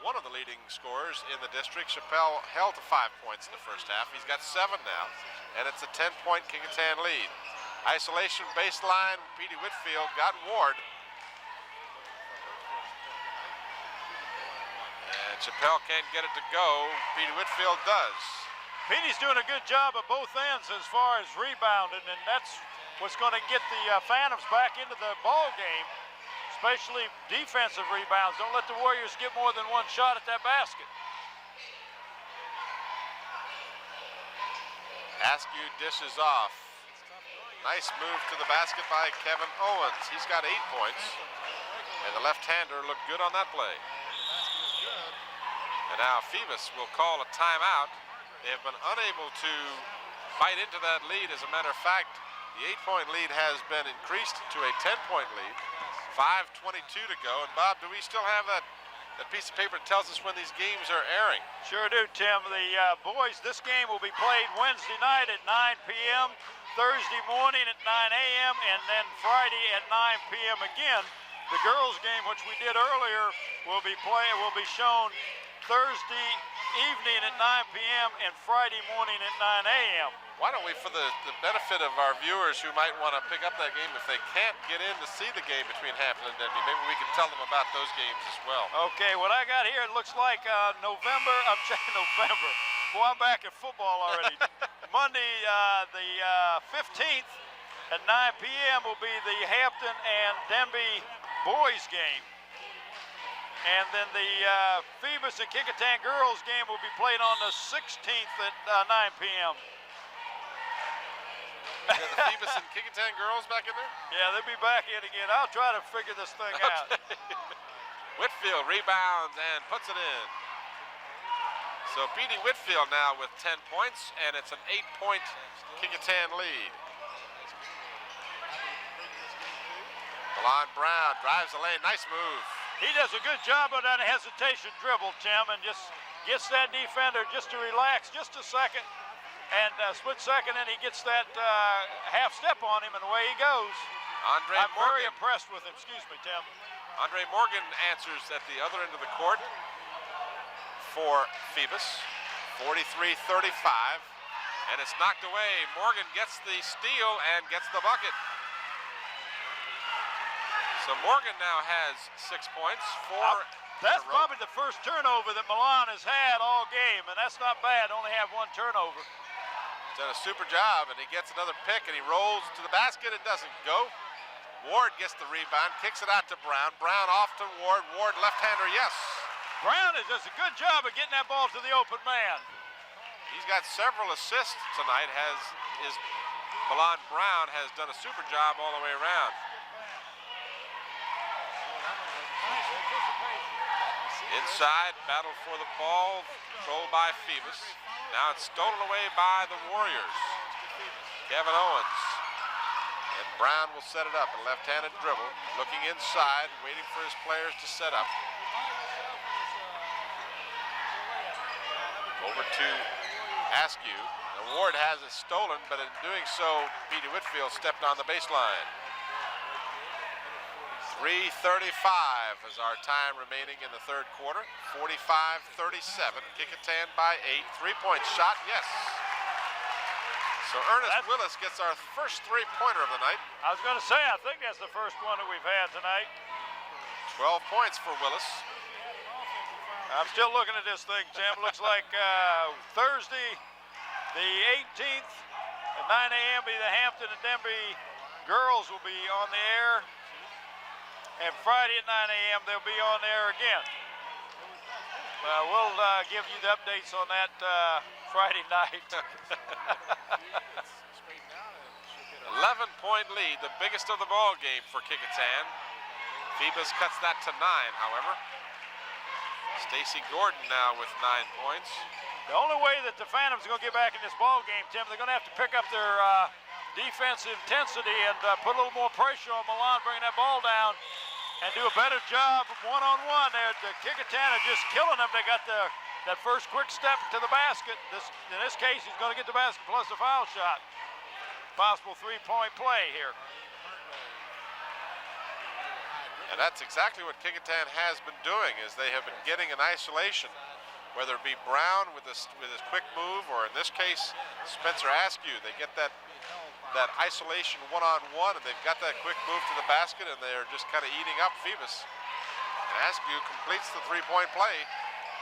one of the leading scorers in the district. Chappelle held to 5 points in the first half. He's got 7 now, and it's a 10-point Kecoughtan lead. Isolation baseline, Petey Whitfield got Ward. And Chappelle can't get it to go. Petey Whitfield does. Petey's doing a good job at both ends as far as rebounding, and that's what's going to get the Phantoms back into the ball game, especially defensive rebounds. Don't let the Warriors get more than one shot at that basket. Askew dishes off. Nice move to the basket by Kevin Owens. He's got 8 points, and the left-hander looked good on that play. And now Phoebus will call a timeout. They have been unable to bite into that lead. As a matter of fact, the 8-point lead has been increased to a 10-point lead. 5:22 to go. And Bob, do we still have that piece of paper that tells us when these games are airing? Sure do, Tim. The boys, this game will be played Wednesday night at 9 p.m., Thursday morning at 9 a.m., and then Friday at 9 p.m. again. The girls' game, which we did earlier, will be shown Thursday evening at 9 p.m. and Friday morning at 9 a.m. Why don't we, for the benefit of our viewers who might want to pick up that game, if they can't get in to see the game between Hampton and Denby, maybe we can tell them about those games as well. Okay, what I got here, it looks like November. Boy, I'm back at football already. Monday, the 15th at 9 p.m. will be the Hampton and Denby boys game. And then the Phoebus and Kecoughtan girls game will be played on the 16th at 9 p.m. The Phoebus and Kecoughtan girls back in there? Yeah, they'll be back in again. I'll try to figure this thing out. Whitfield rebounds and puts it in. So Petey Whitfield now with 10 points, and it's an 8-point Kecoughtan lead. Milan Brown drives the lane. Nice move. He does a good job of that hesitation dribble, Tim, and just gets that defender just to relax just a second. And split second, and he gets that half step on him, and away he goes. I'm very impressed with him. Excuse me, Tim. Andre Morgan answers at the other end of the court for Phoebus, 43-35, and it's knocked away. Morgan gets the steal and gets the bucket. So Morgan now has 6 points. That's probably the first turnover that Milan has had all game, and that's not bad. Only have one turnover. He's done a super job, and he gets another pick, and he rolls to the basket. It doesn't go. Ward gets the rebound, kicks it out to Brown. Brown off to Ward. Ward left-hander, yes. Brown does a good job of getting that ball to the open man. He's got several assists tonight. Milan Brown has done a super job all the way around. Inside, battle for the ball, controlled by Phoebus. Now it's stolen away by the Warriors. Kevin Owens. And Brown will set it up, a left-handed dribble, looking inside, waiting for his players to set up. Over to Askew. And Ward has it stolen, but in doing so, Petey Whitfield stepped on the baseline. 3:35 is our time remaining in the third quarter. 45-37. Kecoughtan by 8. 3-point shot, yes. So Ernest Willis gets our first three-pointer of the night. I was going to say, I think that's the first one that we've had tonight. 12 points for Willis. I'm still looking at this thing, Tim. Looks like Thursday, the 18th at 9 a.m. be the Hampton and Denby girls will be on the air. And Friday at 9 a.m. they'll be on there again. We'll give you the updates on that Friday night. 11-point lead, the biggest of the ball game for Kecoughtan. Phoebus cuts that to 9, however. Stacy Gordon now with 9 points. The only way that the Phantoms are going to get back in this ball game, Tim, they're going to have to pick up their defensive intensity and put a little more pressure on Milan, bringing that ball down, and do a better job one-on-one there. The Kecoughtan are just killing them. They got that first quick step to the basket. In this case, he's going to get the basket plus the foul shot. Possible three-point play here. And that's exactly what Kecoughtan has been doing, is they have been getting in isolation, whether it be Brown with his quick move, or in this case, Spencer Askew. They get that isolation one-on-one, and they've got that quick move to the basket, and they're just kind of eating up Phoebus. And Askew completes the three-point play,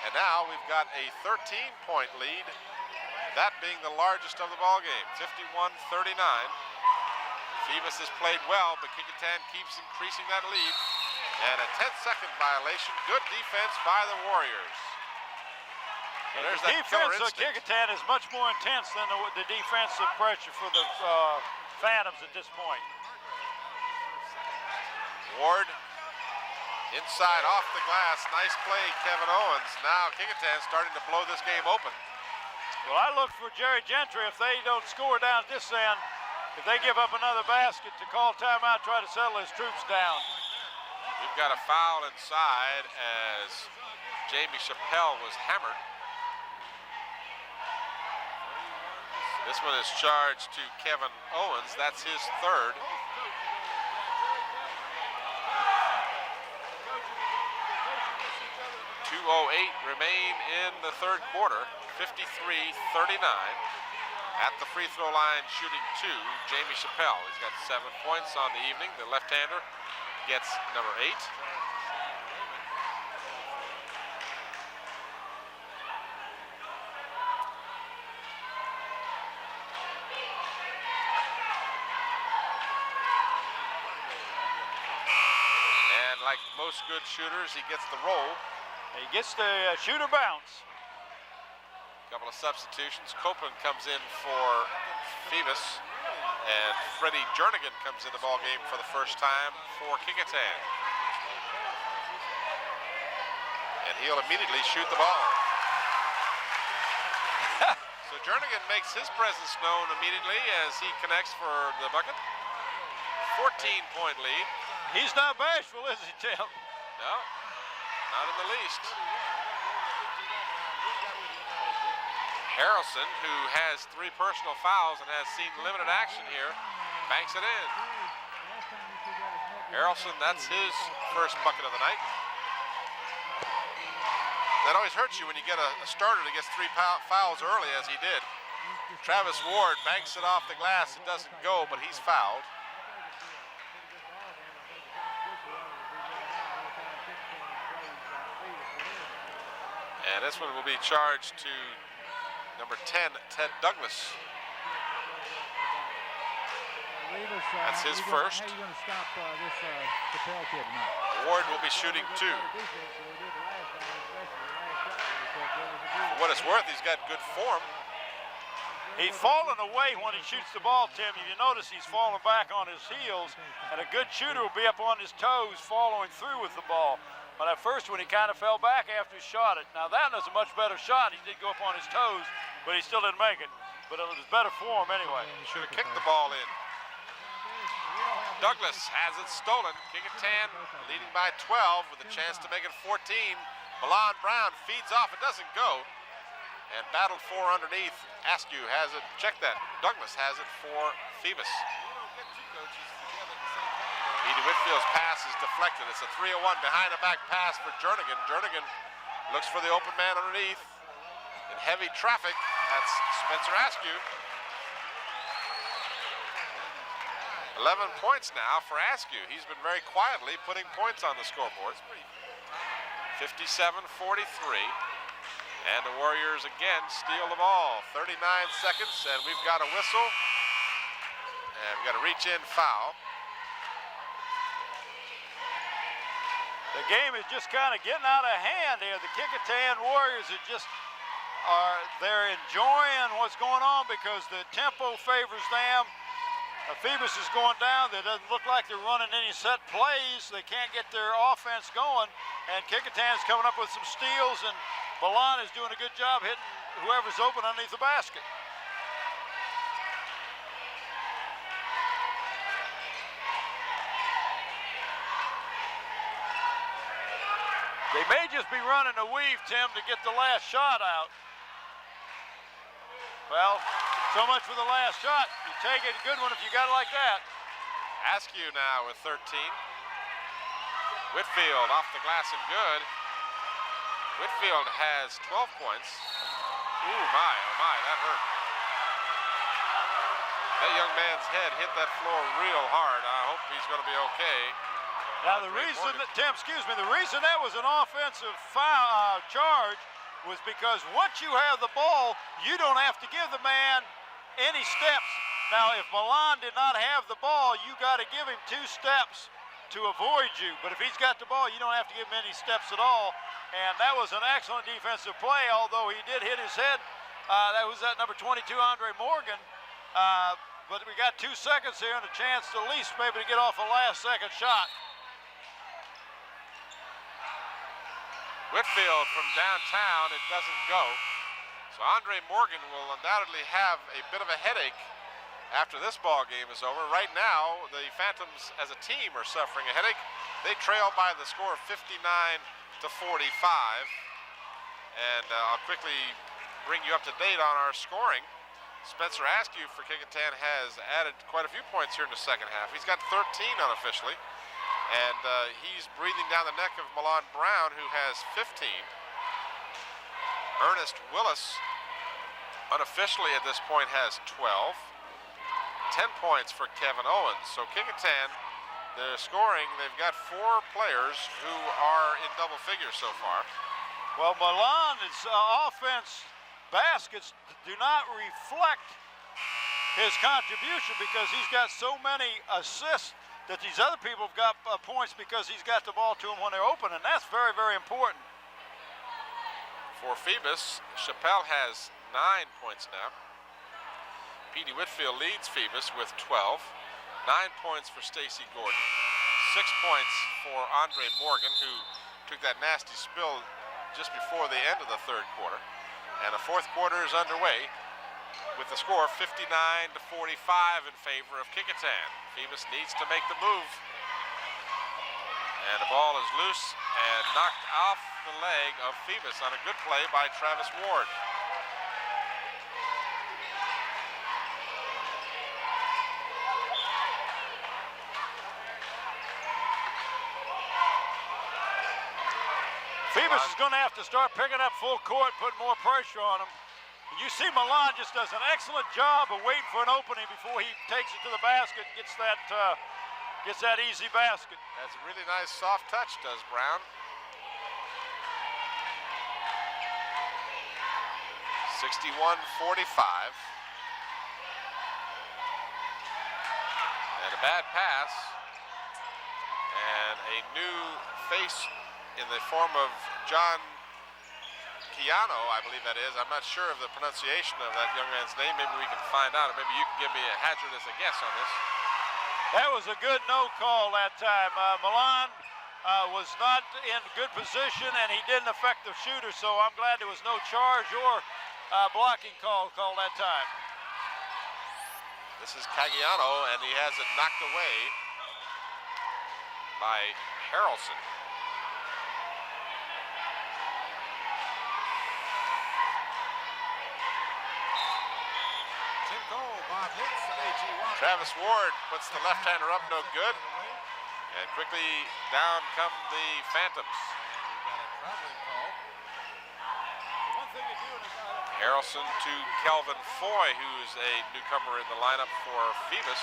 and now we've got a 13-point lead, that being the largest of the ball game, 51-39. Phoebus has played well, but Kecoughtan keeps increasing that lead. And a 10-second violation. Good defense by the Warriors. And there's that killer defense of Kecoughtan is much more intense than the defensive pressure for the Phantoms at this point. Ward inside off the glass. Nice play, Kevin Owens. Now Kecoughtan starting to blow this game open. Well, I look for Jerry Gentry if they don't score down at this end. If they give up another basket to call timeout, try to settle his troops down. We've got a foul inside as Jamie Chappelle was hammered. This one is charged to Kevin Owens. That's his third. 2:08 remain in the third quarter. 53-39. At the free throw line shooting 2, Jamie Chappelle. He's got 7 points on the evening. The left-hander gets number 8. And like most good shooters, he gets the roll. He gets the shooter bounce. Couple of substitutions. Copeland comes in for Phoebus, and Freddie Jernigan comes in the ball game for the first time for Kecoughtan. And he'll immediately shoot the ball. So Jernigan makes his presence known immediately as he connects for the bucket. 14-point lead. He's not bashful, is he, Tim? No, not in the least. Harrelson, who has 3 personal fouls and has seen limited action here, banks it in. Harrelson, that's his first bucket of the night. That always hurts you when you get a starter that gets 3 fouls early, as he did. Travis Ward banks it off the glass. It doesn't go, but he's fouled. And this one will be charged to number 10, Ted Douglas. That's his first. How are you going to stop this Chappelle kid tonight? Ward will be shooting 2. For what it's worth, he's got good form. He's fallen away when he shoots the ball, Tim. If you notice, he's falling back on his heels, and a good shooter will be up on his toes following through with the ball. But at first, when he kind of fell back after he shot it. Now, that was a much better shot. He did go up on his toes, but he still didn't make it. But it was better form anyway. He should have kicked the ball in. Douglas has it stolen. Kecoughtan leading by 12 with a chance to make it 14. Milan Brown feeds off. It doesn't go. And battled for underneath. Askew has it. Check that. Douglas has it for Phoebus. Edie Whitfield's pass is deflected. It's a 3-1 behind the back pass for Jernigan. Jernigan looks for the open man underneath. In heavy traffic, that's Spencer Askew. 11 points now for Askew. He's been very quietly putting points on the scoreboard. 57-43. And the Warriors again steal the ball. 39 seconds, and we've got a whistle. And we've got a reach-in foul. The game is just kind of getting out of hand here. The Kecoughtan Warriors they're enjoying what's going on because the tempo favors them. Phoebus is going down. It doesn't look like they're running any set plays. They can't get their offense going. And Kecoughtan's coming up with some steals, and Milan is doing a good job hitting whoever's open underneath the basket. They may just be running a weave, Tim, to get the last shot out. Well, so much for the last shot. You take it, a good one if you got it like that. Askew now with 13. Whitfield off the glass and good. Whitfield has 12 points. Ooh, my, oh my, that hurt. That young man's head hit that floor real hard. I hope he's going to be okay. Now the reason that, Tim, excuse me, the reason that was an offensive foul charge was because once you have the ball, you don't have to give the man any steps. Now, if Milan did not have the ball, you got to give him 2 steps to avoid you. But if he's got the ball, you don't have to give him any steps at all. And that was an excellent defensive play, although he did hit his head. That was that number 22, Andre Morgan. But we got 2 seconds here and a chance to at least maybe to get off a last-second shot. Whitfield from downtown, it doesn't go. So So Andre Morgan will undoubtedly have a bit of a headache after this ball game is over. Right now, the Phantoms as a team are suffering a headache. They trail by the score of 59-45. And I'll quickly bring you up to date on our scoring. Spencer Askew for Kecoughtan has added quite a few points here in the second half. He's got 13 unofficially. And he's breathing down the neck of Milan Brown, who has 15. Ernest Willis, unofficially at this point, has 12. 10 points for Kevin Owens. So Kecoughtan, the scoring, they've got 4 players who are in double figures so far. Well, Milan's offense baskets do not reflect his contribution because he's got so many assists that these other people have got points because he's got the ball to them when they're open, and that's very, very important. For Phoebus, Chappelle has 9 points now. Petey Whitfield leads Phoebus with 12. 9 points for Stacy Gordon. 6 points for Andre Morgan, who took that nasty spill just before the end of the third quarter. And the fourth quarter is underway with the score 59-45 in favor of Kecoughtan. Phoebus needs to make the move. And the ball is loose and knocked off the leg of Phoebus on a good play by Travis Ward. Phoebus is going to have to start picking up full court, putting more pressure on him. You see Milan just does an excellent job of waiting for an opening before he takes it to the basket, gets that easy basket. That's a really nice soft touch, does Brown. 61-45. And a bad pass. And a new face in the form of John Chiano, I believe that is. I'm not sure of the pronunciation of that young man's name. Maybe we can find out, or maybe you can give me a hazardous guess on this. That was a good no call that time. Milan was not in good position, and he didn't affect the shooter, so I'm glad there was no charge or blocking call that time. This is Caggiano, and he has it knocked away by Harrelson. Travis Ward puts the left-hander up, no good. And quickly down come the Phantoms. Harrelson to Kelvin Foy, who's a newcomer in the lineup for Phoebus.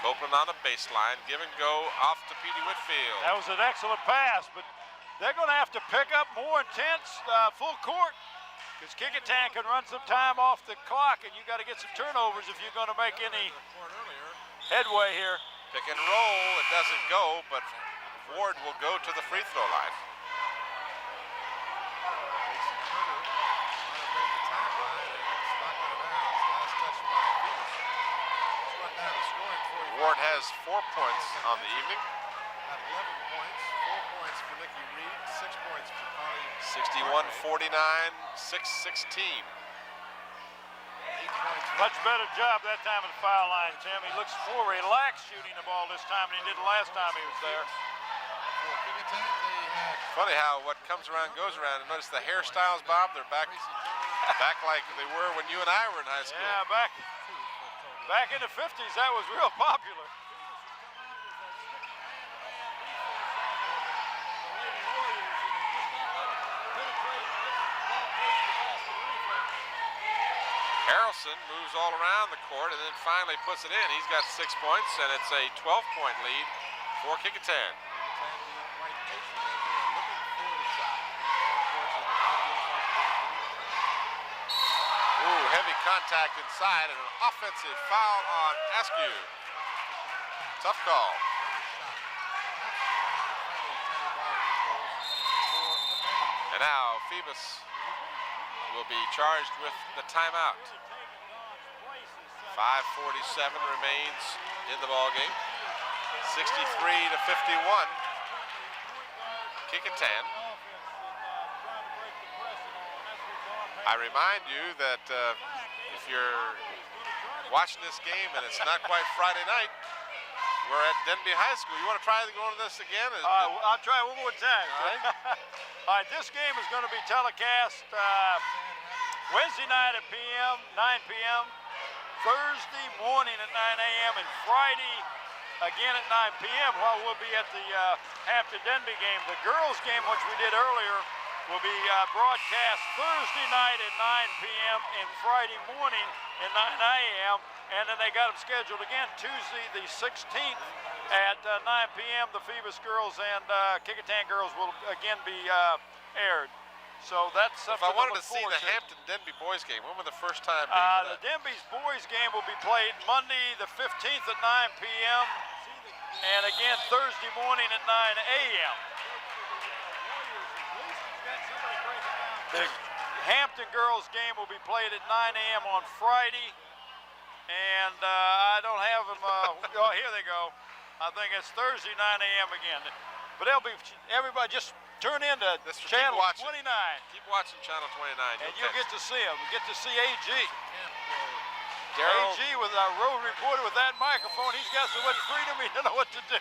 Copeland on the baseline, give and go off to Petey Whitfield. That was an excellent pass, but they're going to have to pick up more intense full court. Because Kecoughtan can run some time off the clock, and you got to get some turnovers if you're going to make any headway here. Pick and roll, it doesn't go, but Ward will go to the free throw line. Ward has 4 points on the evening. 11 points, 4 points for Nicky Reed, 6 points for Colleen. 61-49, 6-16. Much better job that time at the foul line, Tim. He looks more relaxed shooting the ball this time than he did the last time he was there. Funny how what comes around goes around. And notice the hairstyles, Bob, they're back like they were when you and I were in high school. Yeah, back in the 50s, that was real popular. Harrelson moves all around the court and then finally puts it in. He's got 6 points, and it's a 12-point lead for Kecoughtan. Ooh, heavy contact inside and an offensive foul on Askew. Tough call. And now Phoebus will be charged with the timeout. 5:47 remains in the ball game. 63-51. Kecoughtan. I remind you that if you're watching this game and it's not quite Friday night, we're at Denby High School. You want to try to go to this again? I'll try one more time. All right. All right, this game is going to be telecast Wednesday night at 9 p.m., Thursday morning at 9 a.m., and Friday again at 9 p.m. while we'll be at the Hampton-Denby game. The girls' game, which we did earlier, will be broadcast Thursday night at 9 p.m. and Friday morning at 9 a.m. And then they got them scheduled again Tuesday the 16th at 9 p.m. The Phoebus girls and Kecoughtan girls will again be aired. So that's something. If I wanted to look see forward the Hampton-Denby boys game, when would the first time be for The that? Denby's boys game will be played Monday the 15th at 9 p.m. and again Thursday morning at 9 a.m. The Hampton girls game will be played at 9 a.m. on Friday, and I don't have them. Oh, here they go. I think it's Thursday 9 a.m. again. But they'll be everybody just turn into channel 29. Keep watching channel 29. And you'll get to see them. You get to see AG. Daryl. AG with our road reporter with that microphone. He's got so much freedom he doesn't know what to do.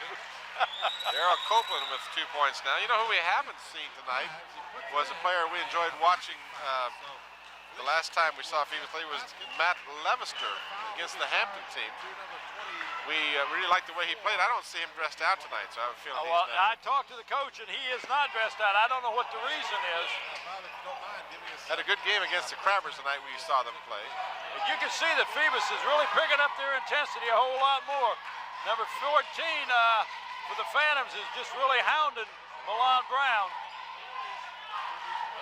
Daryl Copeland with 2 points now. You know who we haven't seen tonight was a player we enjoyed watching the last time we saw Phoebus Lee was Matt Levester against the Hampton team. We really liked the way he played. I don't see him dressed out tonight, so I have a feeling Well, he's not. I talked to the coach, and he is not dressed out. I don't know what the reason is. Had a good game against the Crabbers tonight when you saw them play. But you can see that Phoebus is really picking up their intensity a whole lot more. Number 14 for the Phantoms is just really hounding Milan Brown.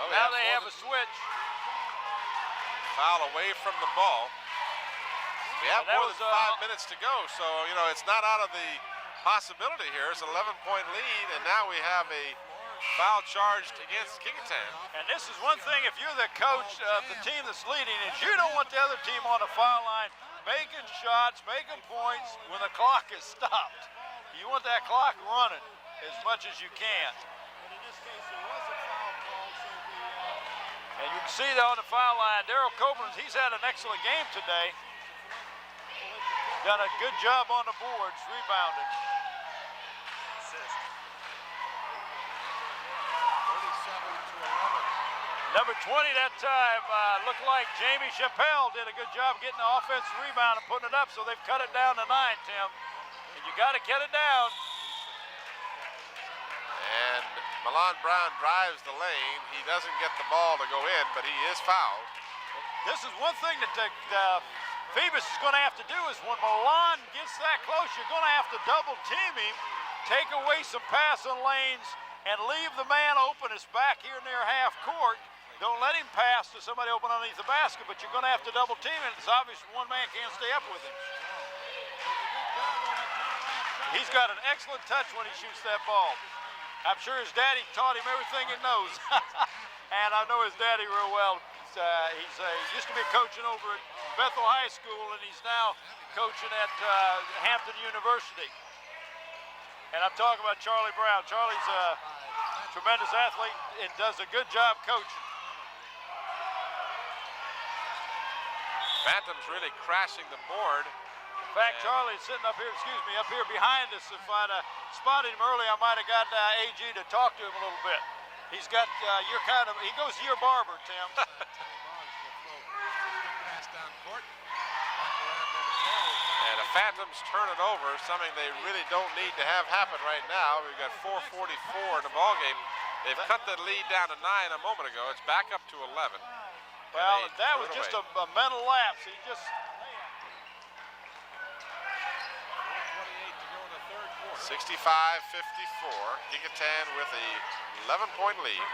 Oh, Now they have a switch. Foul away from the ball. We have that more was, than 5 minutes to go, so you know it's not out of the possibility here. It's an 11-point lead, and now we have a foul charged against Kecoughtan. And this is one thing, if you're the coach of the team that's leading, is you don't want the other team on the foul line making shots, making points when the clock is stopped. You want that clock running as much as you can. And you can see there on the foul line, Daryl Copeland, he's had an excellent game today. Done a good job on the boards, rebounded. 37-11. Number 20 that time looked like Jamie Chappelle did a good job getting the offensive rebound and putting it up, so they've cut it down to 9, Tim. And you got to cut it down. And Milan Brown drives the lane. He doesn't get the ball to go in, but he is fouled. This is one thing that Phoebus is going to have to do is when Milan gets that close, you're going to have to double team him, take away some passing lanes, and leave the man open. It's back here near half court. Don't let him pass to somebody open underneath the basket, but you're going to have to double team him. It's obvious one man can't stay up with him. He's got an excellent touch when he shoots that ball. I'm sure his daddy taught him everything he knows. And I know his daddy real well. He used to be coaching over at Bethel High School, and he's now coaching at Hampton University. And I'm talking about Charlie Brown. Charlie's a tremendous athlete and does a good job coaching. Phantom's really crashing the board. In fact, Charlie's sitting up here, up here behind us. If I'd spotted him early, I might have got AG to talk to him a little bit. He's got he goes to your barber, Tim. And the Phantoms turn it over, something they really don't need to have happen right now. We've got 4:44 in the ballgame. They've cut the lead down to 9 a moment ago. It's back up to 11. Well, that was just a mental lapse. He just... 65-54. Kecoughtan with a 11-point lead.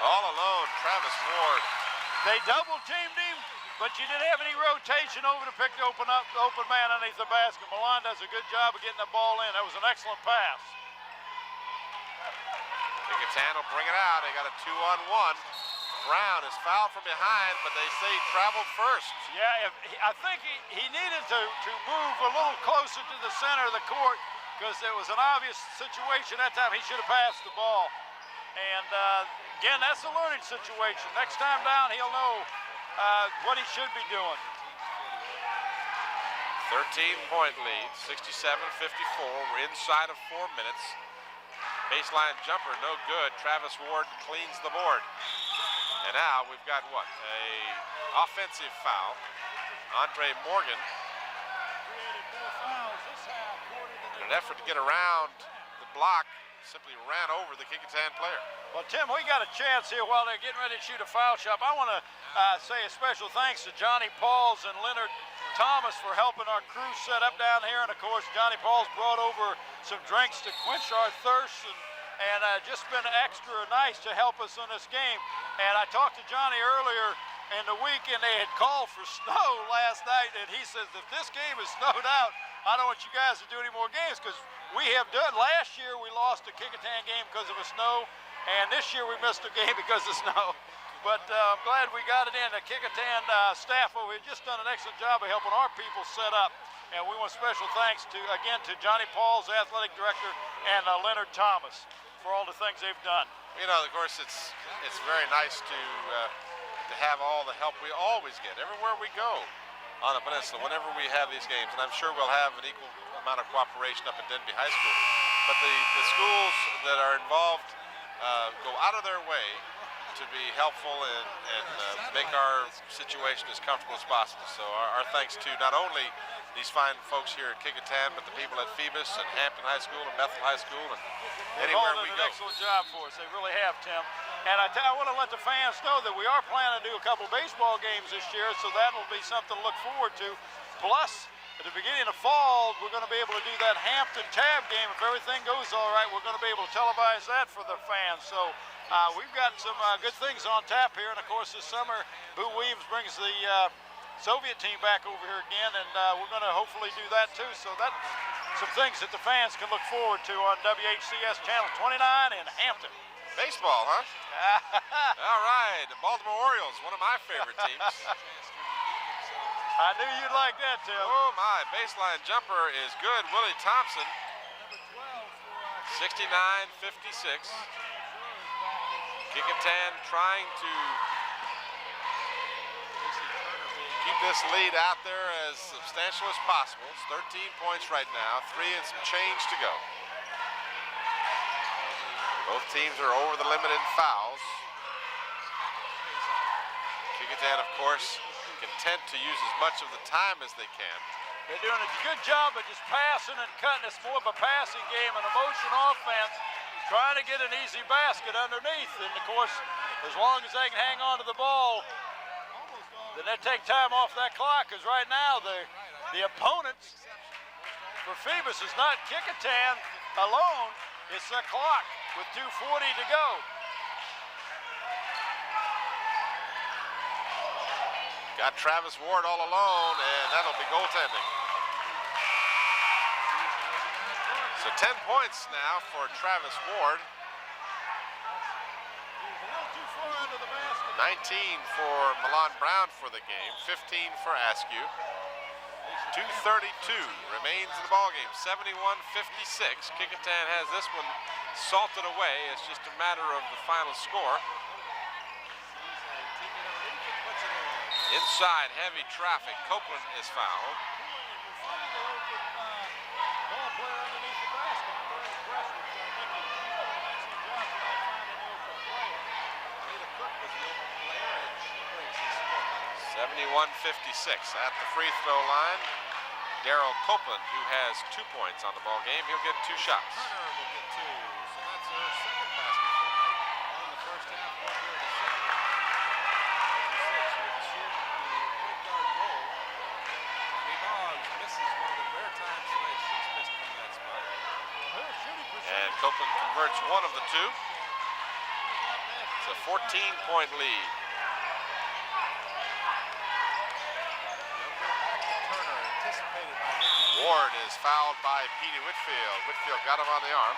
All alone, Travis Ward. They double teamed him, but you didn't have any rotation over to pick the open man underneath the basket. Milan does a good job of getting the ball in. That was an excellent pass. Kecoughtan will bring it out. They got a 2-on-1. Brown is fouled from behind, but they say he traveled first. Yeah, I think he needed to move a little closer to the center of the court because it was an obvious situation that time. He should have passed the ball. And again, that's a learning situation. Next time down, he'll know what he should be doing. 13-point lead, 67-54. We're inside of 4 minutes. Baseline jumper, no good. Travis Ward cleans the board. And now we've got what? A offensive foul. Andre Morgan, in an effort to get around the block, simply ran over the Kecoughtan player. Well, Tim, we got a chance here while they're getting ready to shoot a foul shot. I want to say a special thanks to Johnny Pauls and Leonard Thomas for helping our crew set up down here. And of course, Johnny Pauls brought over some drinks to quench our thirst and just been extra nice to help us in this game. And I talked to Johnny earlier in the week, and they had called for snow last night, and he says, if this game is snowed out, I don't want you guys to do any more games, because we have done. Last year we lost a Kecoughtan game because of a snow, and this year we missed a game because of snow. But I'm glad we got it in. The Kecoughtan staff over here just done an excellent job of helping our people set up. And we want special thanks to Johnny Pauls, athletic director, and Leonard Thomas for all the things they've done. You know, of course, it's very nice to have all the help we always get everywhere we go on the peninsula whenever we have these games. And I'm sure we'll have an equal amount of cooperation up at Denby High School. But the schools that are involved go out of their way to be helpful and make our situation as comfortable as possible. So our thanks to not only these fine folks here at Kecoughtan, but the people at Phoebus and Hampton High School and Bethel High School and anywhere we go. They've all done an excellent job for us. They really have, Tim. And I want to let the fans know that we are planning to do a couple baseball games this year, so that'll be something to look forward to. Plus, at the beginning of fall, we're going to be able to do that Hampton Tab game. If everything goes all right, we're going to be able to televise that for the fans. So we've got some good things on tap here. And of course, this summer, Boo Williams brings the Soviet team back over here again, and we're going to hopefully do that too. So that's some things that the fans can look forward to on WHCS Channel 29 in Hampton. Baseball, huh? All right, the Baltimore Orioles, one of my favorite teams. I knew you'd like that, Tim. Oh my, baseline jumper is good. Willie Thompson, 69-56. Kecoughtan trying to keep this lead out there as substantial as possible. It's 13 points right now, 3 and some change to go. Both teams are over the limit in fouls. Kecoughtan, of course, content to use as much of the time as they can. They're doing a good job of just passing and cutting. It's more of a passing game, an emotion offense, trying to get an easy basket underneath. And of course, as long as they can hang on to the ball, then they take time off that clock. Because right now, the opponents for Phoebus is not Kecoughtan alone, it's the clock with 2:40 to go. Got Travis Ward all alone, and that'll be goaltending. So 10 points now for Travis Ward. 19 for Milan Brown for the game, 15 for Askew. 2:32 remains in the ballgame, 71-56. Kecoughtan has this one salted away. It's just a matter of the final score. Inside, heavy traffic. Copeland is fouled. .71-56 at the free throw line. Darryl Copeland, who has 2 points on the ball game, he'll get 2 shots. Turner will get 2, so that's her second basket for the night. One in the first half, one here in the second. As you said, she had to shoot the point guard role. Tammy Boggs misses one of the rare times tonight she's missed from that spot. And Copeland converts one of the 2. It's a 14-point lead. Ward is fouled by Petey Whitfield. Whitfield got him on the arm.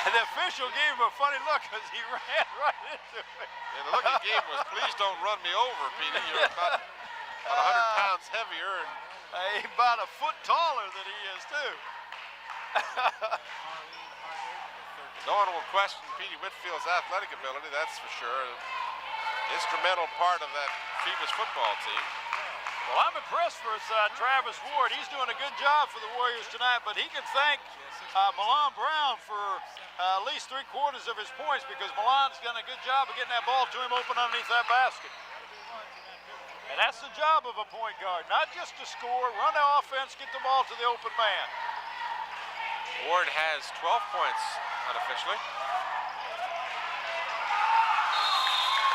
And the official gave him a funny look because he ran right into it. And the look he gave was, please don't run me over, Petey. You're about 100 pounds heavier. And He's about a foot taller than he is, too. no one will question Petey Whitfield's athletic ability, that's for sure. Instrumental part of that Phoebus football team. Well, I'm impressed for Travis Ward. He's doing a good job for the Warriors tonight, but he can thank Milan Brown for at least 3/4 of his points because Milan's done a good job of getting that ball to him open underneath that basket. And that's the job of a point guard, not just to score, run the offense, get the ball to the open man. Ward has 12 points unofficially.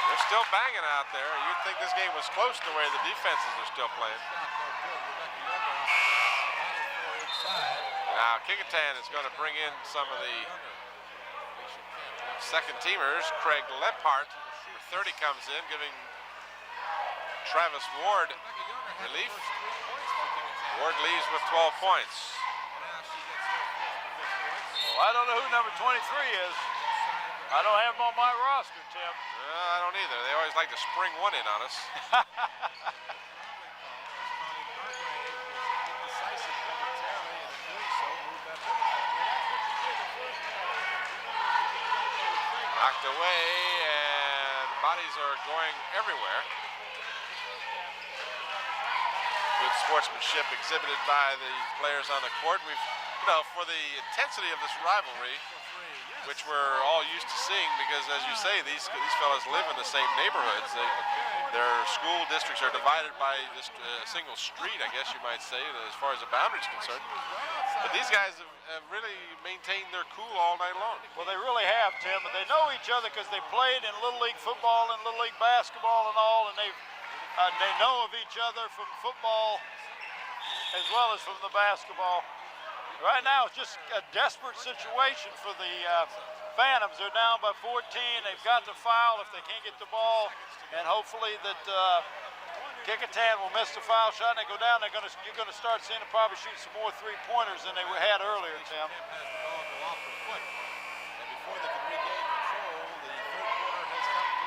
They're still banging out there. You'd think this game was close the way the defenses are still playing. Now Kecoughtan is going to bring in some of the second teamers. Craig Lephart, number 30, comes in, giving Travis Ward relief. Ward leaves with 12 points. Well, I don't know who number 23 is. I don't have him on my roster, Tim. I don't either. They always like to spring one in on us. Knocked away, and bodies are going everywhere. Good sportsmanship exhibited by the players on the court. We've, for the intensity of this rivalry, which we're all used to seeing, because as you say, these fellas live in the same neighborhoods. Their school districts are divided by just a single street, I guess you might say, as far as the boundary is concerned. But these guys have really maintained their cool all night long. Well, they really have, Tim, and they know each other because they played in Little League football and Little League basketball and all, and they know of each other from football as well as from the basketball. Right now, it's just a desperate situation for the Phantoms. They're down by 14. They've got to foul if they can't get the ball, and hopefully that Kecoughtan will miss the foul shot and they go down. You're going to start seeing them probably shoot some more three-pointers than they had earlier, Tim.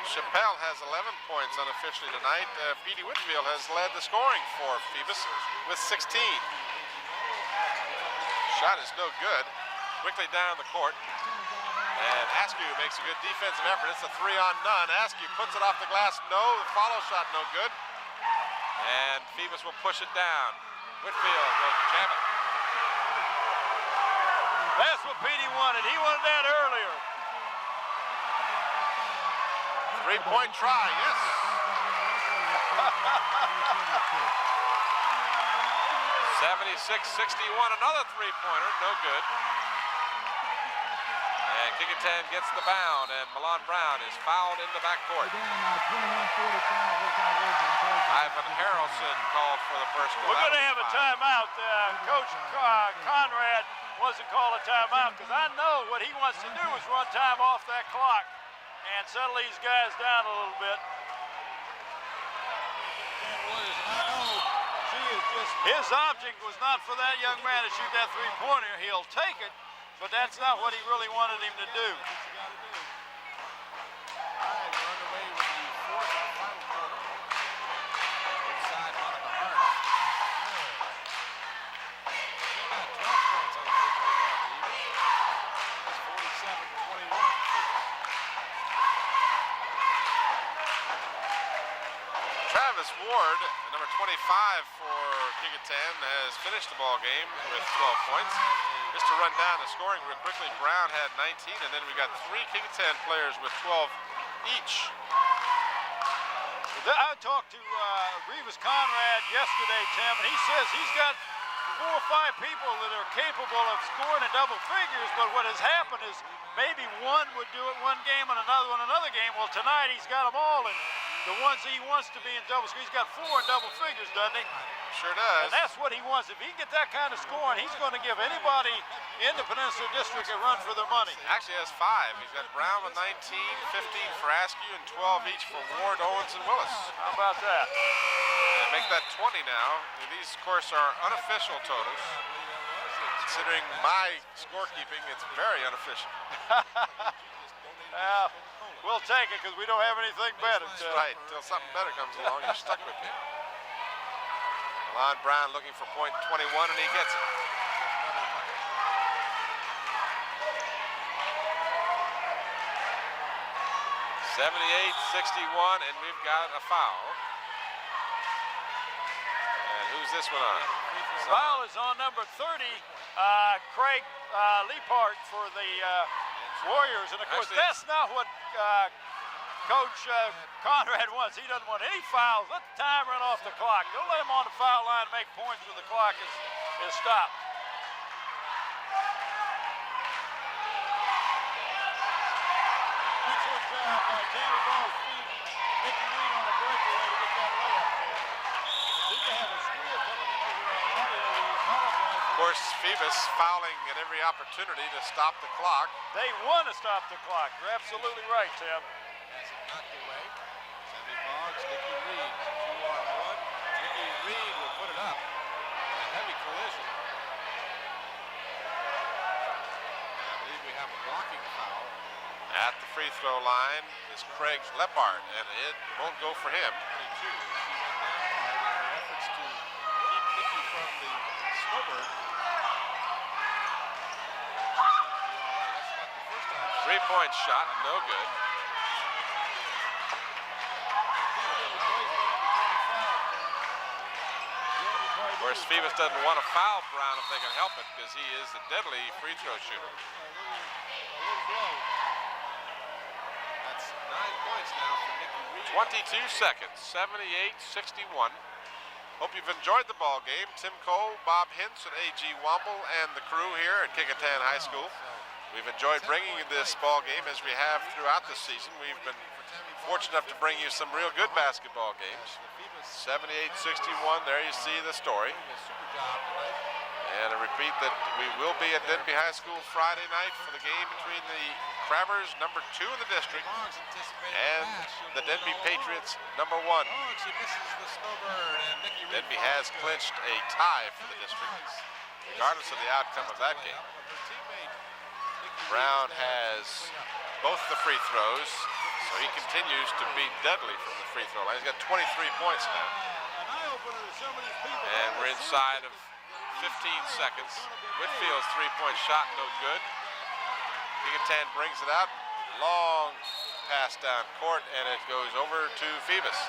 Chappelle has 11 points unofficially tonight. Petey Whitfield has led the scoring for Phoebus with 16. Shot is no good. Quickly down the court. And Askew makes a good defensive effort. It's a 3-on-none. Askew puts it off the glass. No. The follow shot no good. And Phoebus will push it down. Whitfield will jam it. That's what Petey wanted. He wanted that earlier. 3-point try, yes. 76-61, another three-pointer, no good. And Kecoughtan gets the bound, and Milan Brown is fouled in the backcourt. Ivan Harrelson called for the first one. We're going to have a timeout. Coach Conrad wants to call a timeout because I know what he wants to do is run time off that clock and settle these guys down a little bit. His object was not for that young man to shoot that three-pointer. He'll take it, but that's not what he really wanted him to do. Travis Ward, number 25 for Kecoughtan, has finished the ball game with 12 points. Just to run down the scoring real quickly, Brown had 19, and then we got 3 Kecoughtan players with 12 each. I talked to Revis Conrad yesterday, Tim, and he says he's got 4 or 5 people that are capable of scoring in double figures, but what has happened is maybe one would do it one game and another one another game. Well, tonight he's got them all, and the ones he wants to be in double figures, he's got 4 in double figures, doesn't he? Sure does. And that's what he wants. If he can get that kind of scoring, he's going to give anybody in the Peninsula District a run for their money. Actually has 5. He's got Brown with 19, 15 for Askew, and 12 each for Ward, Owens, and Willis. How about that? And make that 20 now. And these, of course, are unofficial totals. considering my scorekeeping, it's very unofficial. We'll take it because we don't have anything better. Right, until something better comes along, you're stuck with me. Lon Brown looking for point 21, and he gets it. 78-61, and we've got a foul. And who's this one on? Foul is on number 30, Craig Leapart for the Warriors. And of course, that's not what Coach Conrad wants. He doesn't want any fouls. Let the time run off the clock. Don't let him on the foul line make points when the clock is stopped. Excellent job by Jamie Ball's feet. Mickey Reed on a breakaway to get that layup there. Seem to have a steal coming in over on audio. We apologize. Of course, Phoebus fouling at every opportunity to stop the clock. They want to stop the clock. You're absolutely right, Tim. Has it knocked away. Sammy Boggs, Nicky Reed. 2-on-1. Nicky Reed will put it up. A heavy collision. I believe we have a blocking foul. At the free throw line is Craig Leppard, and it won't go for him. 22. She went down hard in her efforts to keep Nicky from the snowbird. That's not the first time. 3-point shot, no good. Of course, Phoebus doesn't want to foul Brown if they can help it, because he is a deadly free throw shooter. That's 9 points now for Nicky Reed. 22 seconds, 78-61. Hope you've enjoyed the ball game. Tim Cole, Bob Hintz, and A.G. Womble, and the crew here at Kecoughtan High School. We've enjoyed bringing you this ball game as we have throughout the season. We've been fortunate enough to bring you some real good basketball games. 78-61, there you see the story. And I repeat that we will be at Denby High School Friday night for the game between the Crabbers, number 2 in the district, and the Denby Patriots, number 1. Denby has clinched a tie for the district, regardless of the outcome of that game. Brown has both the free throws, so he continues to be deadly from the free throw line. He's got 23 points now. And we're inside of 15 seconds. Whitfield's 3-point shot, no good. Kecoughtan brings it out. Long pass down court, and it goes over to Phoebus.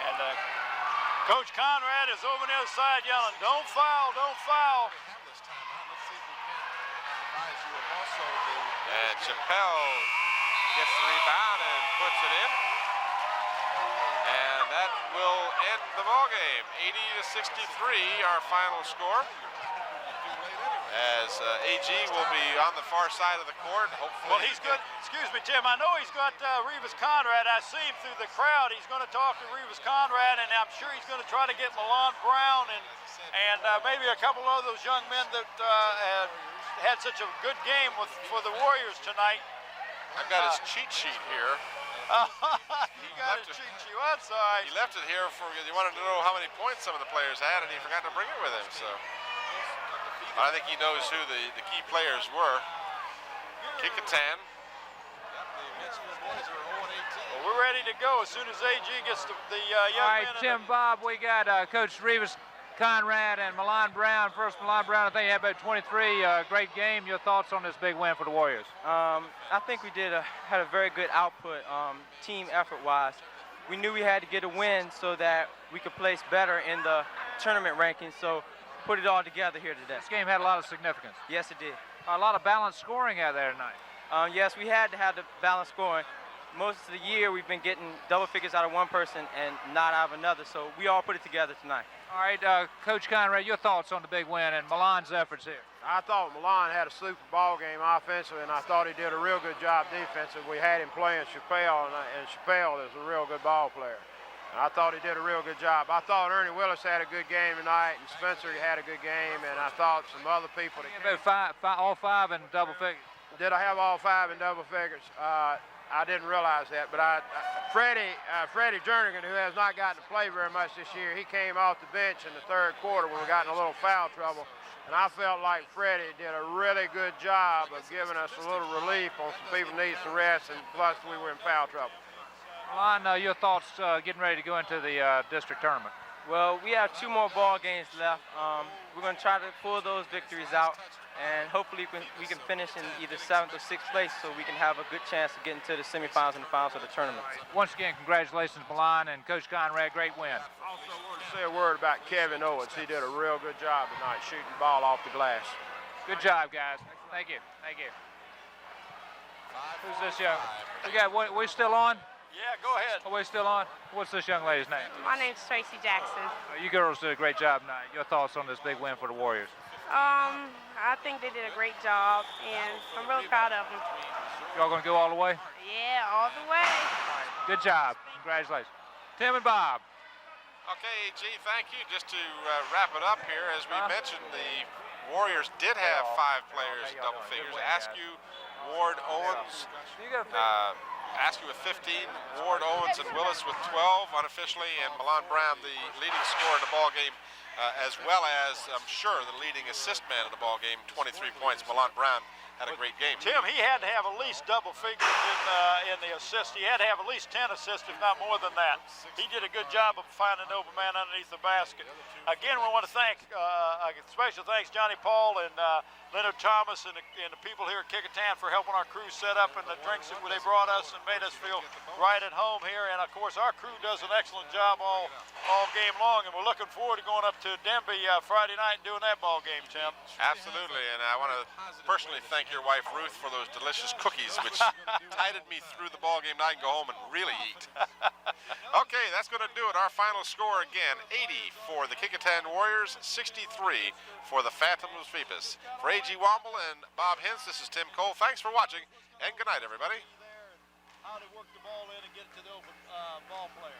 And Coach Conrad is over on the other side yelling, "Don't foul, don't foul." And Chappelle gets the rebound and puts it in. And that will end the ball game. 80-63, our final score. As AG will be on the far side of the court, hopefully. Well, he's good. Excuse me, Tim. I know he's got Revis Conrad. I see him through the crowd. He's going to talk to Revis Conrad, and I'm sure he's going to try to get Milan Brown and maybe a couple of those young men that had such a good game for the Warriors tonight. I've got his cheat sheet here. He got his cheat sheet. Well, that's all right. He left it here for he wanted to know how many points some of the players had, and he forgot to bring it with him. So I think he knows who the key players were. Kecoughtan. Well, we're ready to go as soon as AG gets the young All right, men. Tim, Bob, we got Coach Revis Conrad and Milan Brown. First, Milan Brown, I think he had about 23. Great game. Your thoughts on this big win for the Warriors? I think we had a very good output, team effort-wise. We knew we had to get a win so that we could place better in the tournament rankings. So put it all together here today. This game had a lot of significance. Yes, it did. A lot of balanced scoring out there tonight. Yes, we had to have the balanced scoring. Most of the year we've been getting double figures out of one person and not out of another. So we all put it together tonight. All right, Coach Conrad, your thoughts on the big win and Milan's efforts here? I thought Milan had a super ball game offensively, and I thought he did a real good job defensively. We had him playing Chappelle, and Chappelle is a real good ball player. And I thought he did a real good job. I thought Ernie Willis had a good game tonight, and Spencer had a good game, and I thought some other people that About all five in double figures. Did I have all 5 in double figures? I didn't realize that, but Freddie Jernigan, who has not gotten to play very much this year, he came off the bench in the third quarter when we got in a little foul trouble, and I felt like Freddie did a really good job of giving us a little relief on some people needing some rest, and plus we were in foul trouble. Lon, your thoughts getting ready to go into the district tournament? Well, we have 2 more ball games left. We're going to try to pull those victories out, and hopefully we can finish in either 7th or 6th place so we can have a good chance of getting to the semifinals and the finals of the tournament. Once again, congratulations, Milan and Coach Conrad. Great win. I also want to say a word about Kevin Owens. He did a real good job tonight shooting the ball off the glass. Good job, guys. Thank you. Thank you. Who's this young? We still on? Yeah, go ahead. Are we still on? What's this young lady's name? My name's Tracy Jackson. You girls did a great job tonight. Your thoughts on this big win for the Warriors? I think they did a great job, and I'm really proud of them. Y'all gonna go all the way? Yeah, all the way. Good job. Congratulations. Tim and Bob. Okay, AG, thank you. Just to wrap it up here, as we mentioned, the Warriors did have 5 players in double figures. Askew, Ward, Owens, Askew with 15, Ward, Owens, and Willis with 12 unofficially, and Milan Brown, the leading scorer in the ball game, as well as, I'm sure, the leading assist man in the ball game, 23 points. Milan Brown had a great game. Tim, he had to have at least double figures in the assist. He had to have at least 10 assists, if not more than that. He did a good job of finding an open man underneath the basket. Again, we want to thank, special thanks Johnny Paul and Leonard Thomas and the people here at Kecoughtan for helping our crew set up and the drinks that they brought us and made us feel right at home here. And of course, our crew does an excellent job all game long, and we're looking forward to going up to Denby Friday night and doing that ball game, Tim. Absolutely, and I want to personally thank your wife Ruth for those delicious cookies, which tided me through the ball game. Now I can go home and really eat. Okay, that's going to do it. Our final score again: 80 for the Kecoughtan Warriors, 63 for the Phantoms of Phoebus. For A.G. Womble and Bob Hintz, this is Tim Cole. Thanks for watching, and good night, everybody. How to work the ball in and get it to the open ball player.